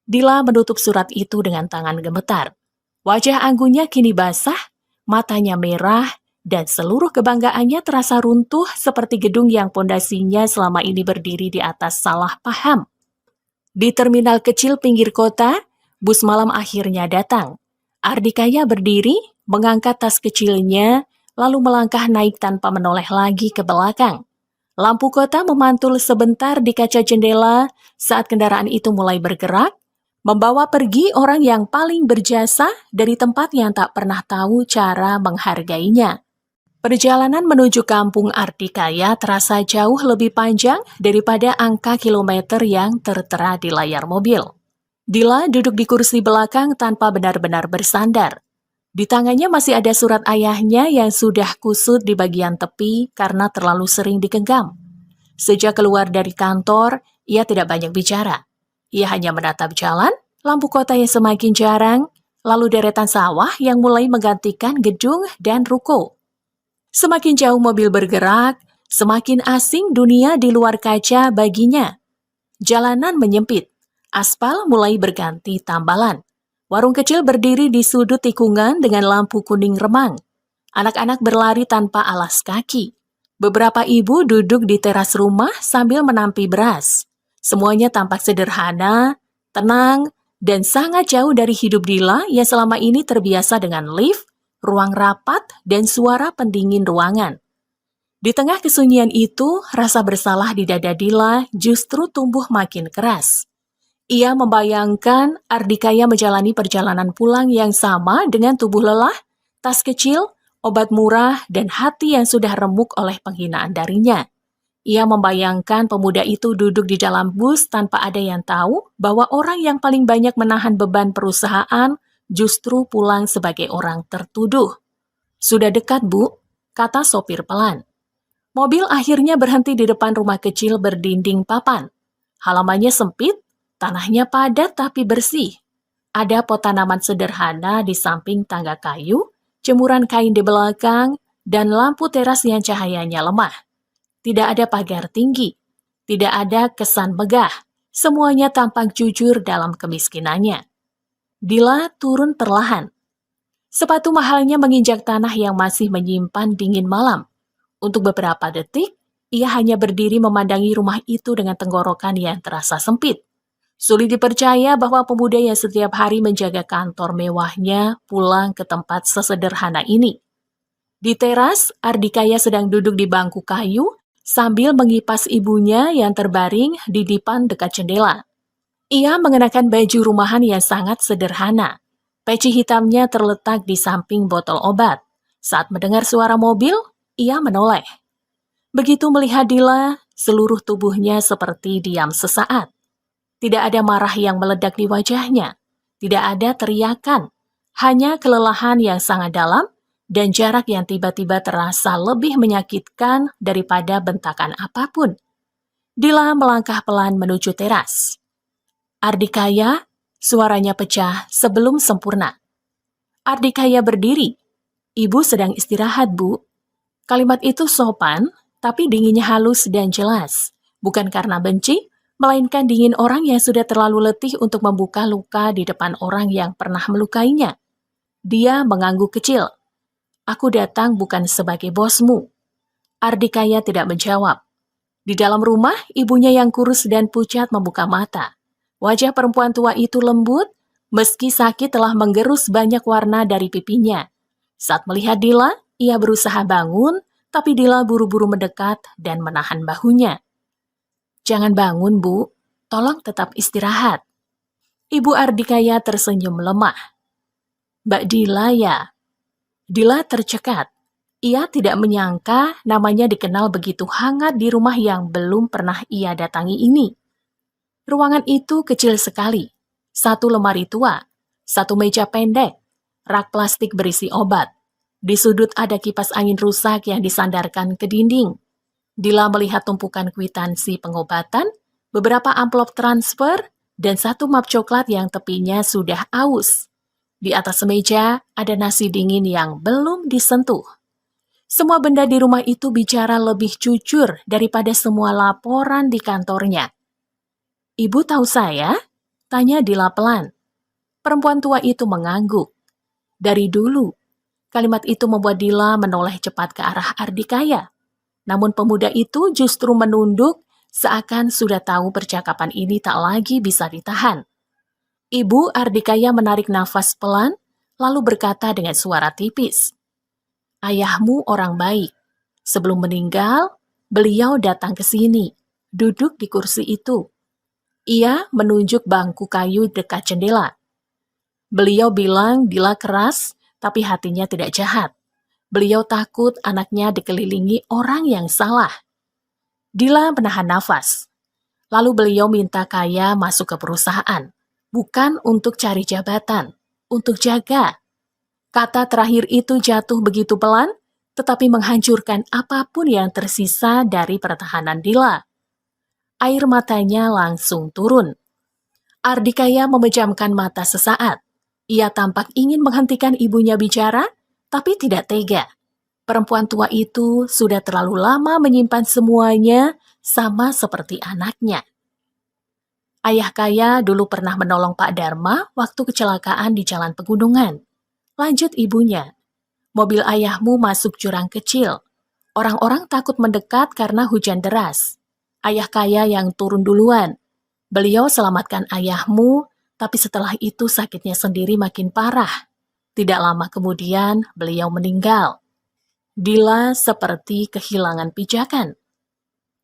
Dila menutup surat itu dengan tangan gemetar. Wajah anggunnya kini basah, matanya merah, dan seluruh kebanggaannya terasa runtuh seperti gedung yang pondasinya selama ini berdiri di atas salah paham. Di terminal kecil pinggir kota, bus malam akhirnya datang. Ardikaya berdiri, mengangkat tas kecilnya, lalu melangkah naik tanpa menoleh lagi ke belakang. Lampu kota memantul sebentar di kaca jendela saat kendaraan itu mulai bergerak, membawa pergi orang yang paling berjasa dari tempat yang tak pernah tahu cara menghargainya. Perjalanan menuju kampung Ardikaya terasa jauh lebih panjang daripada angka kilometer yang tertera di layar mobil. Dila duduk di kursi belakang tanpa benar-benar bersandar. Di tangannya masih ada surat ayahnya yang sudah kusut di bagian tepi karena terlalu sering digenggam. Sejak keluar dari kantor, ia tidak banyak bicara. Ia hanya menatap jalan, lampu kota yang semakin jarang, lalu deretan sawah yang mulai menggantikan gedung dan ruko. Semakin jauh mobil bergerak, semakin asing dunia di luar kaca baginya. Jalanan menyempit, aspal mulai berganti tambalan. Warung kecil berdiri di sudut tikungan dengan lampu kuning remang. Anak-anak berlari tanpa alas kaki. Beberapa ibu duduk di teras rumah sambil menampi beras. Semuanya tampak sederhana, tenang, dan sangat jauh dari hidup Dila yang selama ini terbiasa dengan lift, ruang rapat, dan suara pendingin ruangan. Di tengah kesunyian itu, rasa bersalah di dada Dila justru tumbuh makin keras. Ia membayangkan Ardikaya menjalani perjalanan pulang yang sama dengan tubuh lelah, tas kecil, obat murah, dan hati yang sudah remuk oleh penghinaan darinya. Ia membayangkan pemuda itu duduk di dalam bus tanpa ada yang tahu bahwa orang yang paling banyak menahan beban perusahaan justru pulang sebagai orang tertuduh. "Sudah dekat, Bu," kata sopir pelan. Mobil akhirnya berhenti di depan rumah kecil berdinding papan. Halamannya sempit, tanahnya padat tapi bersih. Ada pot tanaman sederhana di samping tangga kayu, jemuran kain di belakang, dan lampu teras yang cahayanya lemah. Tidak ada pagar tinggi, tidak ada kesan megah. Semuanya tampak jujur dalam kemiskinannya. Dila turun perlahan. Sepatu mahalnya menginjak tanah yang masih menyimpan dingin malam. Untuk beberapa detik, ia hanya berdiri memandangi rumah itu dengan tenggorokan yang terasa sempit. Sulit dipercaya bahwa pemuda yang setiap hari menjaga kantor mewahnya pulang ke tempat sesederhana ini. Di teras, Ardikaya sedang duduk di bangku kayu sambil mengipas ibunya yang terbaring di dipan dekat jendela. Ia mengenakan baju rumahan yang sangat sederhana. Peci hitamnya terletak di samping botol obat. Saat mendengar suara mobil, ia menoleh. Begitu melihat Dila, seluruh tubuhnya seperti diam sesaat. Tidak ada marah yang meledak di wajahnya. Tidak ada teriakan. Hanya kelelahan yang sangat dalam dan jarak yang tiba-tiba terasa lebih menyakitkan daripada bentakan apapun. Dila melangkah pelan menuju teras. "Ardikaya," suaranya pecah sebelum sempurna. Ardikaya berdiri. "Ibu sedang istirahat, Bu." Kalimat itu sopan, tapi dinginnya halus dan jelas. Bukan karena benci, melainkan dingin orang yang sudah terlalu letih untuk membuka luka di depan orang yang pernah melukainya. Dia mengangguk kecil. "Aku datang bukan sebagai bosmu." Ardikaya tidak menjawab. Di dalam rumah, ibunya yang kurus dan pucat membuka mata. Wajah perempuan tua itu lembut, meski sakit telah menggerus banyak warna dari pipinya. Saat melihat Dila, ia berusaha bangun, tapi Dila buru-buru mendekat dan menahan bahunya. "Jangan bangun, Bu. Tolong tetap istirahat." Ibu Ardikaya tersenyum lemah. "Mbak Dila ya?" Dila tercekat. Ia tidak menyangka namanya dikenal begitu hangat di rumah yang belum pernah ia datangi ini. Ruangan itu kecil sekali. Satu lemari tua, satu meja pendek, rak plastik berisi obat. Di sudut ada kipas angin rusak yang disandarkan ke dinding. Dila melihat tumpukan kwitansi pengobatan, beberapa amplop transfer, dan satu map coklat yang tepinya sudah aus. Di atas meja ada nasi dingin yang belum disentuh. Semua benda di rumah itu bicara lebih jujur daripada semua laporan di kantornya. "Ibu tahu saya?" tanya Dila pelan. Perempuan tua itu mengangguk. "Dari dulu." Kalimat itu membuat Dila menoleh cepat ke arah Ardikaya. Namun pemuda itu justru menunduk seakan sudah tahu percakapan ini tak lagi bisa ditahan. Ibu Ardikaya menarik nafas pelan, lalu berkata dengan suara tipis, "Ayahmu orang baik. Sebelum meninggal, beliau datang ke sini, duduk di kursi itu." Ia menunjuk bangku kayu dekat jendela. "Beliau bilang Dila keras, tapi hatinya tidak jahat. Beliau takut anaknya dikelilingi orang yang salah. Dila menahan nafas. Lalu beliau minta Kaya masuk ke perusahaan. Bukan untuk cari jabatan, untuk jaga. Kata terakhir itu jatuh begitu pelan, tetapi menghancurkan apapun yang tersisa dari pertahanan Dila. Air matanya langsung turun. Ardikaya memejamkan mata sesaat. Ia tampak ingin menghentikan ibunya bicara, tapi tidak tega. Perempuan tua itu sudah terlalu lama menyimpan semuanya, sama seperti anaknya. Ayah Kaya dulu pernah menolong Pak Dharma waktu kecelakaan di jalan pegunungan. Lanjut ibunya. Mobil ayahmu masuk jurang kecil. Orang-orang takut mendekat karena hujan deras. Ayah Kaya yang turun duluan. Beliau selamatkan ayahmu, tapi setelah itu sakitnya sendiri makin parah. Tidak lama kemudian, beliau meninggal. Dila seperti kehilangan pijakan.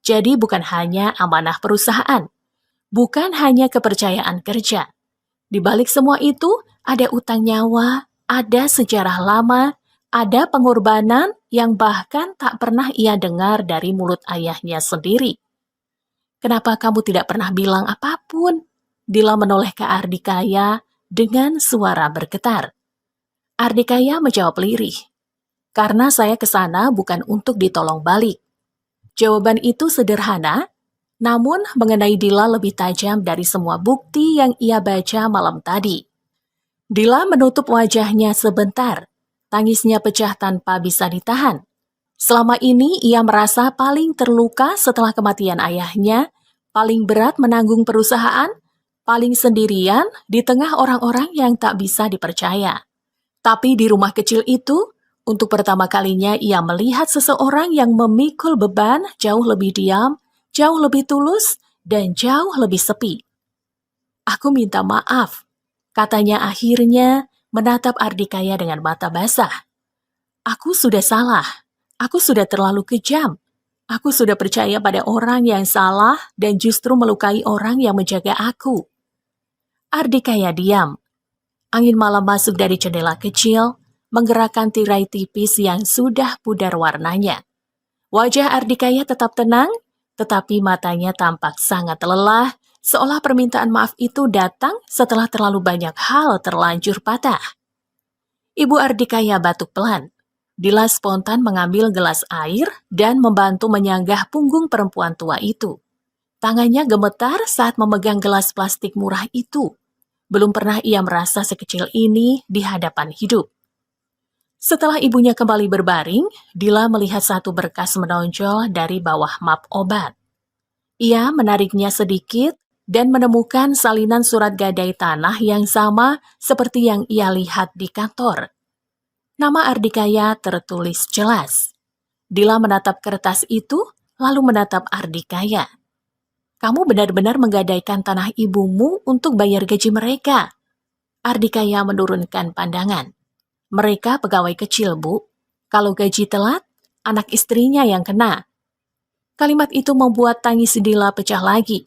Jadi bukan hanya amanah perusahaan, bukan hanya kepercayaan kerja. Di balik semua itu, ada utang nyawa, ada sejarah lama, ada pengorbanan yang bahkan tak pernah ia dengar dari mulut ayahnya sendiri. Kenapa kamu tidak pernah bilang apapun? Dila menoleh ke Ardikaya dengan suara bergetar. Ardikaya menjawab lirih. Karena saya ke sana bukan untuk ditolong balik. Jawaban itu sederhana, namun mengenai Dila lebih tajam dari semua bukti yang ia baca malam tadi. Dila menutup wajahnya sebentar. Tangisnya pecah tanpa bisa ditahan. Selama ini ia merasa paling terluka setelah kematian ayahnya, paling berat menanggung perusahaan, paling sendirian di tengah orang-orang yang tak bisa dipercaya. Tapi di rumah kecil itu, untuk pertama kalinya ia melihat seseorang yang memikul beban jauh lebih diam, jauh lebih tulus, dan jauh lebih sepi. Aku minta maaf, katanya akhirnya menatap Ardikaya dengan mata basah. Aku sudah salah, aku sudah terlalu kejam. Aku sudah percaya pada orang yang salah dan justru melukai orang yang menjaga aku. Ardikaya diam. Angin malam masuk dari jendela kecil, menggerakkan tirai tipis yang sudah pudar warnanya. Wajah Ardikaya tetap tenang, tetapi matanya tampak sangat lelah, seolah permintaan maaf itu datang setelah terlalu banyak hal terlanjur patah. Ibu Ardikaya batuk pelan. Dila spontan mengambil gelas air dan membantu menyanggah punggung perempuan tua itu. Tangannya gemetar saat memegang gelas plastik murah itu. Belum pernah ia merasa sekecil ini di hadapan hidup. Setelah ibunya kembali berbaring, Dila melihat satu berkas menonjol dari bawah map obat. Ia menariknya sedikit dan menemukan salinan surat gadai tanah yang sama seperti yang ia lihat di kantor. Nama Ardikaya tertulis jelas. Dila menatap kertas itu, lalu menatap Ardikaya. Kamu benar-benar menggadaikan tanah ibumu untuk bayar gaji mereka. Ardikaya menurunkan pandangan. Mereka pegawai kecil, Bu. Kalau gaji telat, anak istrinya yang kena. Kalimat itu membuat tangis Dila pecah lagi.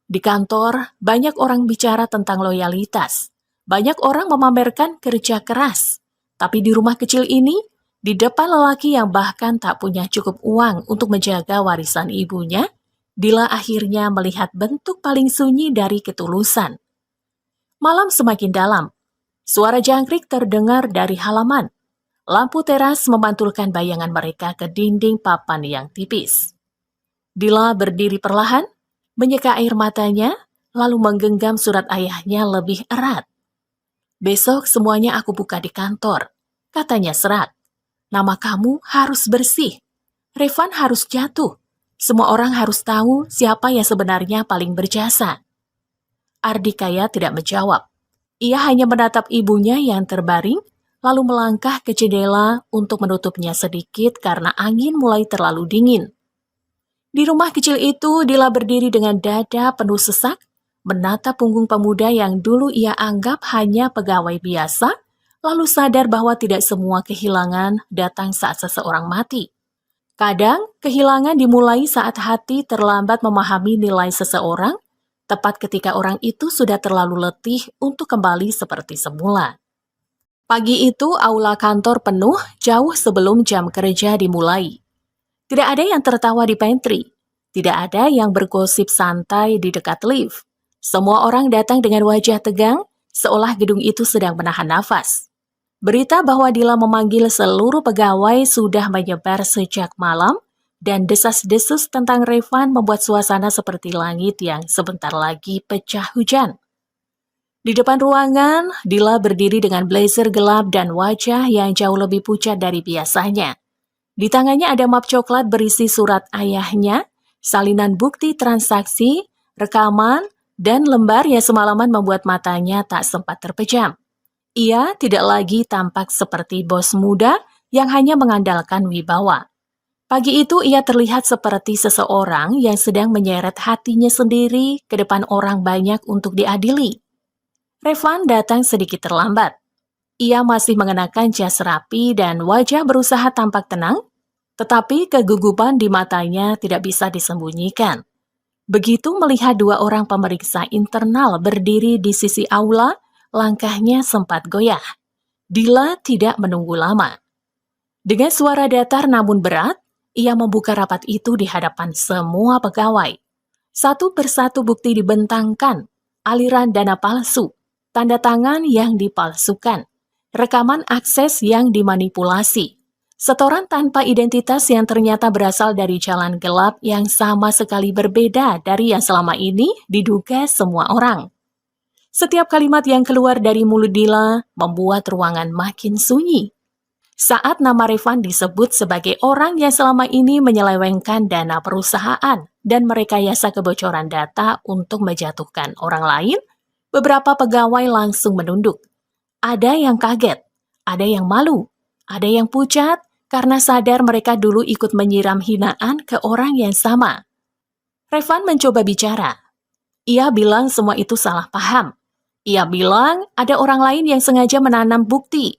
Di kantor, banyak orang bicara tentang loyalitas. Banyak orang memamerkan kerja keras. Tapi di rumah kecil ini, di depan lelaki yang bahkan tak punya cukup uang untuk menjaga warisan ibunya, Dila akhirnya melihat bentuk paling sunyi dari ketulusan. Malam semakin dalam. Suara jangkrik terdengar dari halaman. Lampu teras memantulkan bayangan mereka ke dinding papan yang tipis. Dila berdiri perlahan, menyeka air matanya, lalu menggenggam surat ayahnya lebih erat. Besok semuanya aku buka di kantor, katanya serak. Nama kamu harus bersih. Revan harus jatuh. Semua orang harus tahu siapa yang sebenarnya paling berjasa. Ardikaya tidak menjawab. Ia hanya menatap ibunya yang terbaring, lalu melangkah ke jendela untuk menutupnya sedikit karena angin mulai terlalu dingin. Di rumah kecil itu, Dila berdiri dengan dada penuh sesak, menatap punggung pemuda yang dulu ia anggap hanya pegawai biasa, lalu sadar bahwa tidak semua kehilangan datang saat seseorang mati. Kadang, kehilangan dimulai saat hati terlambat memahami nilai seseorang, tepat ketika orang itu sudah terlalu letih untuk kembali seperti semula. Pagi itu aula kantor penuh jauh sebelum jam kerja dimulai. Tidak ada yang tertawa di pantry. Tidak ada yang bergosip santai di dekat lift. Semua orang datang dengan wajah tegang, seolah gedung itu sedang menahan nafas. Berita bahwa Dila memanggil seluruh pegawai sudah menyebar sejak malam, dan desas-desus tentang Revan membuat suasana seperti langit yang sebentar lagi pecah hujan. Di depan ruangan, Dila berdiri dengan blazer gelap dan wajah yang jauh lebih pucat dari biasanya. Di tangannya ada map coklat berisi surat ayahnya, salinan bukti transaksi, rekaman, dan lembar yang semalaman membuat matanya tak sempat terpejam. Ia tidak lagi tampak seperti bos muda yang hanya mengandalkan wibawa. Pagi itu ia terlihat seperti seseorang yang sedang menyeret hatinya sendiri ke depan orang banyak untuk diadili. Revan datang sedikit terlambat. Ia masih mengenakan jas rapi dan wajah berusaha tampak tenang, tetapi kegugupan di matanya tidak bisa disembunyikan. Begitu melihat dua orang pemeriksa internal berdiri di sisi aula, langkahnya sempat goyah. Dila tidak menunggu lama. Dengan suara datar namun berat, ia membuka rapat itu di hadapan semua pegawai. Satu persatu bukti dibentangkan, aliran dana palsu, tanda tangan yang dipalsukan, rekaman akses yang dimanipulasi, setoran tanpa identitas yang ternyata berasal dari jalan gelap yang sama sekali berbeda dari yang selama ini diduga semua orang. Setiap kalimat yang keluar dari mulut Dila membuat ruangan makin sunyi. Saat nama Revan disebut sebagai orang yang selama ini menyelewengkan dana perusahaan dan merekayasa kebocoran data untuk menjatuhkan orang lain, beberapa pegawai langsung menunduk. Ada yang kaget, ada yang malu, ada yang pucat karena sadar mereka dulu ikut menyiram hinaan ke orang yang sama. Revan mencoba bicara. Ia bilang semua itu salah paham. Ia bilang ada orang lain yang sengaja menanam bukti.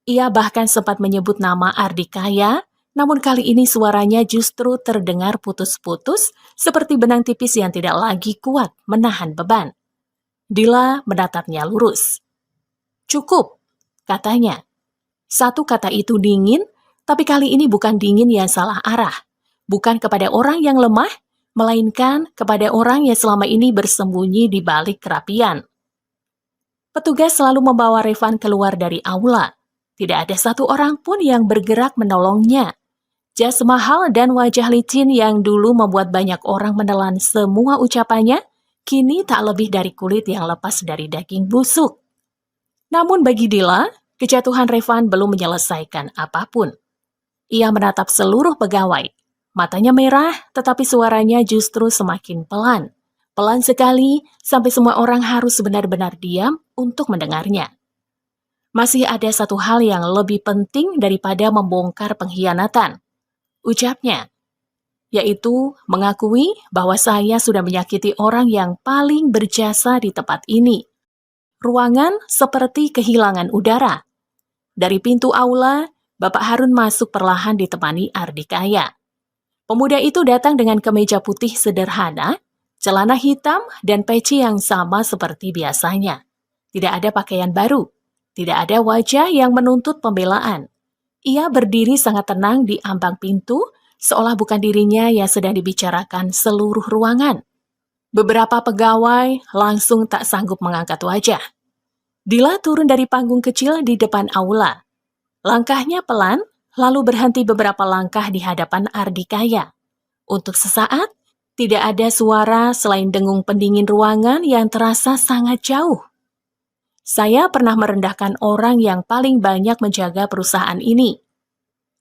Ia bahkan sempat menyebut nama Ardikaya, namun kali ini suaranya justru terdengar putus-putus seperti benang tipis yang tidak lagi kuat menahan beban. Dila menatapnya lurus. "Cukup," katanya. Satu kata itu dingin, tapi kali ini bukan dingin yang salah arah. Bukan kepada orang yang lemah, melainkan kepada orang yang selama ini bersembunyi di balik kerapian. Petugas selalu membawa Revan keluar dari aula. Tidak ada satu orang pun yang bergerak menolongnya. Jas mahal dan wajah licin yang dulu membuat banyak orang menelan semua ucapannya, kini tak lebih dari kulit yang lepas dari daging busuk. Namun bagi Dila, kejatuhan Revan belum menyelesaikan apapun. Ia menatap seluruh pegawai. Matanya merah, tetapi suaranya justru semakin pelan. Pelan sekali, sampai semua orang harus benar-benar diam untuk mendengarnya. Masih ada satu hal yang lebih penting daripada membongkar pengkhianatan, ucapnya, yaitu mengakui bahwa saya sudah menyakiti orang yang paling berjasa di tempat ini. Ruangan seperti kehilangan udara. Dari pintu aula, Bapak Harun masuk perlahan ditemani Ardikaya. Pemuda itu datang dengan kemeja putih sederhana, celana hitam, dan peci yang sama seperti biasanya. Tidak ada pakaian baru. Tidak ada wajah yang menuntut pembelaan. Ia berdiri sangat tenang di ambang pintu, seolah bukan dirinya yang sedang dibicarakan seluruh ruangan. Beberapa pegawai langsung tak sanggup mengangkat wajah. Dila turun dari panggung kecil di depan aula. Langkahnya pelan, lalu berhenti beberapa langkah di hadapan Ardikaya. Untuk sesaat, tidak ada suara selain dengung pendingin ruangan yang terasa sangat jauh. "Saya pernah merendahkan orang yang paling banyak menjaga perusahaan ini,"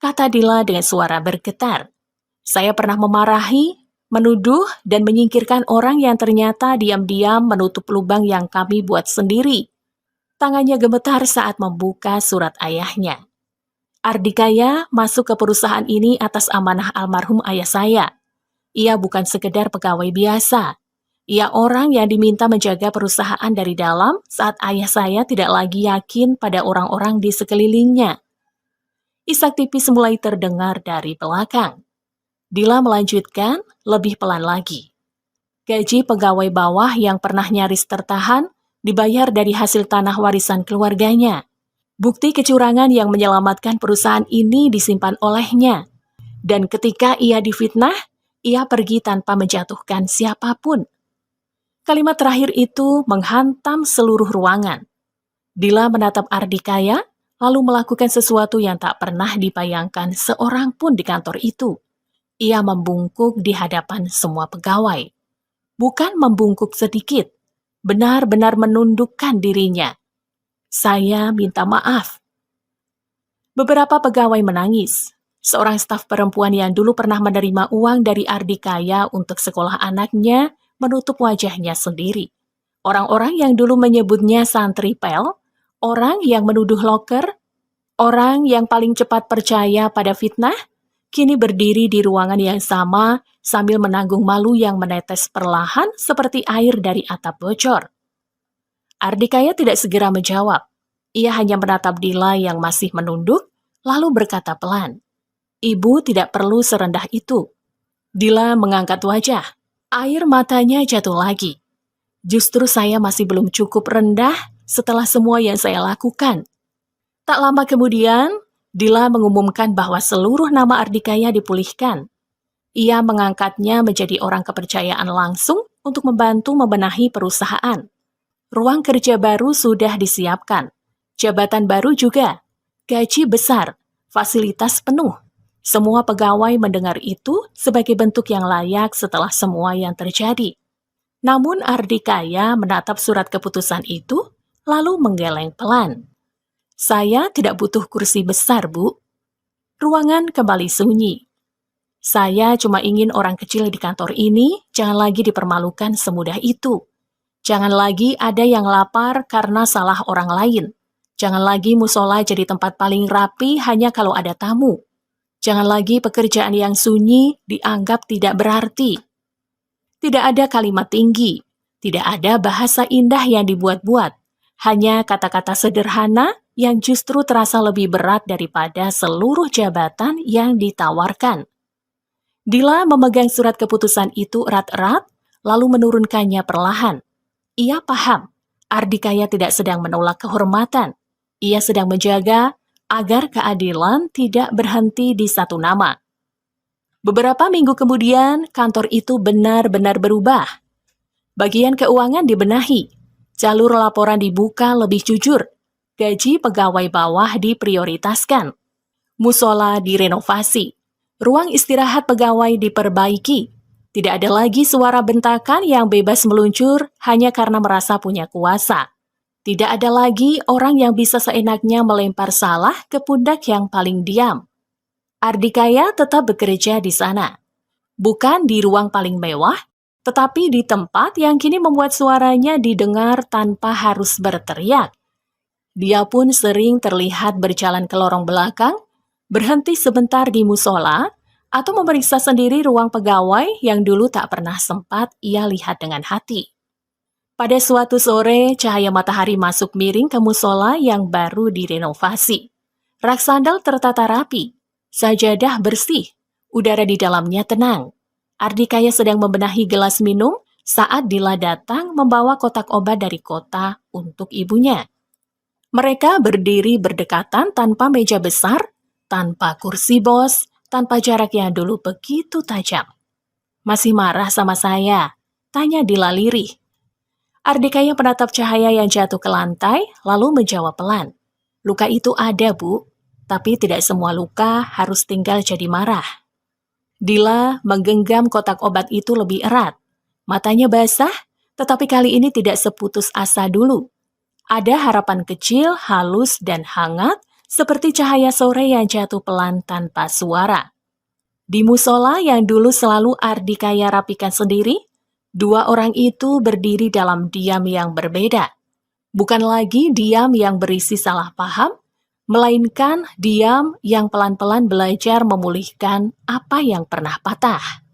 kata Dila dengan suara bergetar. "Saya pernah memarahi, menuduh, dan menyingkirkan orang yang ternyata diam-diam menutup lubang yang kami buat sendiri." Tangannya gemetar saat membuka surat ayahnya. Ardikaya masuk ke perusahaan ini atas amanah almarhum ayah saya. Ia bukan sekedar pegawai biasa. Ia orang yang diminta menjaga perusahaan dari dalam saat ayah saya tidak lagi yakin pada orang-orang di sekelilingnya. Isak tipis mulai terdengar dari belakang. Dila melanjutkan lebih pelan lagi. Gaji pegawai bawah yang pernah nyaris tertahan dibayar dari hasil tanah warisan keluarganya. Bukti kecurangan yang menyelamatkan perusahaan ini disimpan olehnya. Dan ketika ia difitnah, ia pergi tanpa menjatuhkan siapapun. Kalimat terakhir itu menghantam seluruh ruangan. Dila menatap Ardikaya, lalu melakukan sesuatu yang tak pernah dibayangkan seorang pun di kantor itu. Ia membungkuk di hadapan semua pegawai. Bukan membungkuk sedikit, benar-benar menundukkan dirinya. Saya minta maaf. Beberapa pegawai menangis. Seorang staf perempuan yang dulu pernah menerima uang dari Ardikaya untuk sekolah anaknya menutup wajahnya sendiri. Orang-orang yang dulu menyebutnya santri pel, orang yang menuduh loker, orang yang paling cepat percaya pada fitnah, kini berdiri di ruangan yang sama sambil menanggung malu yang menetes perlahan seperti air dari atap bocor. Ardikaya tidak segera menjawab. Ia hanya menatap Dila yang masih menunduk, lalu berkata pelan, "Ibu tidak perlu serendah itu." Dila mengangkat wajah. Air matanya jatuh lagi. Justru saya masih belum cukup rendah setelah semua yang saya lakukan. Tak lama kemudian, Dila mengumumkan bahwa seluruh nama Ardikaya dipulihkan. Ia mengangkatnya menjadi orang kepercayaan langsung untuk membantu membenahi perusahaan. Ruang kerja baru sudah disiapkan. Jabatan baru juga. Gaji besar. Fasilitas penuh. Semua pegawai mendengar itu sebagai bentuk yang layak setelah semua yang terjadi. Namun Ardikaya menatap surat keputusan itu, lalu menggeleng pelan. "Saya tidak butuh kursi besar, Bu." Ruangan kembali sunyi. "Saya cuma ingin orang kecil di kantor ini jangan lagi dipermalukan semudah itu. Jangan lagi ada yang lapar karena salah orang lain. Jangan lagi musola jadi tempat paling rapi hanya kalau ada tamu. Jangan lagi pekerjaan yang sunyi dianggap tidak berarti." Tidak ada kalimat tinggi, tidak ada bahasa indah yang dibuat-buat, hanya kata-kata sederhana yang justru terasa lebih berat daripada seluruh jabatan yang ditawarkan. Dila memegang surat keputusan itu erat-erat, lalu menurunkannya perlahan. Ia paham, Ardikaya tidak sedang menolak kehormatan. Ia sedang menjaga agar keadilan tidak berhenti di satu nama. Beberapa minggu kemudian, kantor itu benar-benar berubah. Bagian keuangan dibenahi, jalur laporan dibuka lebih jujur, gaji pegawai bawah diprioritaskan, musola direnovasi, ruang istirahat pegawai diperbaiki. Tidak ada lagi suara bentakan yang bebas meluncur hanya karena merasa punya kuasa. Tidak ada lagi orang yang bisa seenaknya melempar salah ke pundak yang paling diam. Ardikaya tetap bekerja di sana. Bukan di ruang paling mewah, tetapi di tempat yang kini membuat suaranya didengar tanpa harus berteriak. Dia pun sering terlihat berjalan ke lorong belakang, berhenti sebentar di musola, atau memeriksa sendiri ruang pegawai yang dulu tak pernah sempat ia lihat dengan hati. Pada suatu sore, cahaya matahari masuk miring ke musola yang baru direnovasi. Rak sandal tertata rapi. Sajadah bersih, udara di dalamnya tenang. Ardikaya sedang membenahi gelas minum saat Dila datang membawa kotak obat dari kota untuk ibunya. Mereka berdiri berdekatan tanpa meja besar, tanpa kursi bos, tanpa jarak yang dulu begitu tajam. "Masih marah sama saya?" tanya Dila lirih. Ardikaya menatap cahaya yang jatuh ke lantai, lalu menjawab pelan. "Luka itu ada, Bu. Tapi tidak semua luka harus tinggal jadi marah." Dila menggenggam kotak obat itu lebih erat. Matanya basah, tetapi kali ini tidak seputus asa dulu. Ada harapan kecil, halus, dan hangat, seperti cahaya sore yang jatuh pelan tanpa suara. Di musola yang dulu selalu Ardikaya rapikan sendiri, dua orang itu berdiri dalam diam yang berbeda. Bukan lagi diam yang berisi salah paham, melainkan diam yang pelan-pelan belajar memulihkan apa yang pernah patah.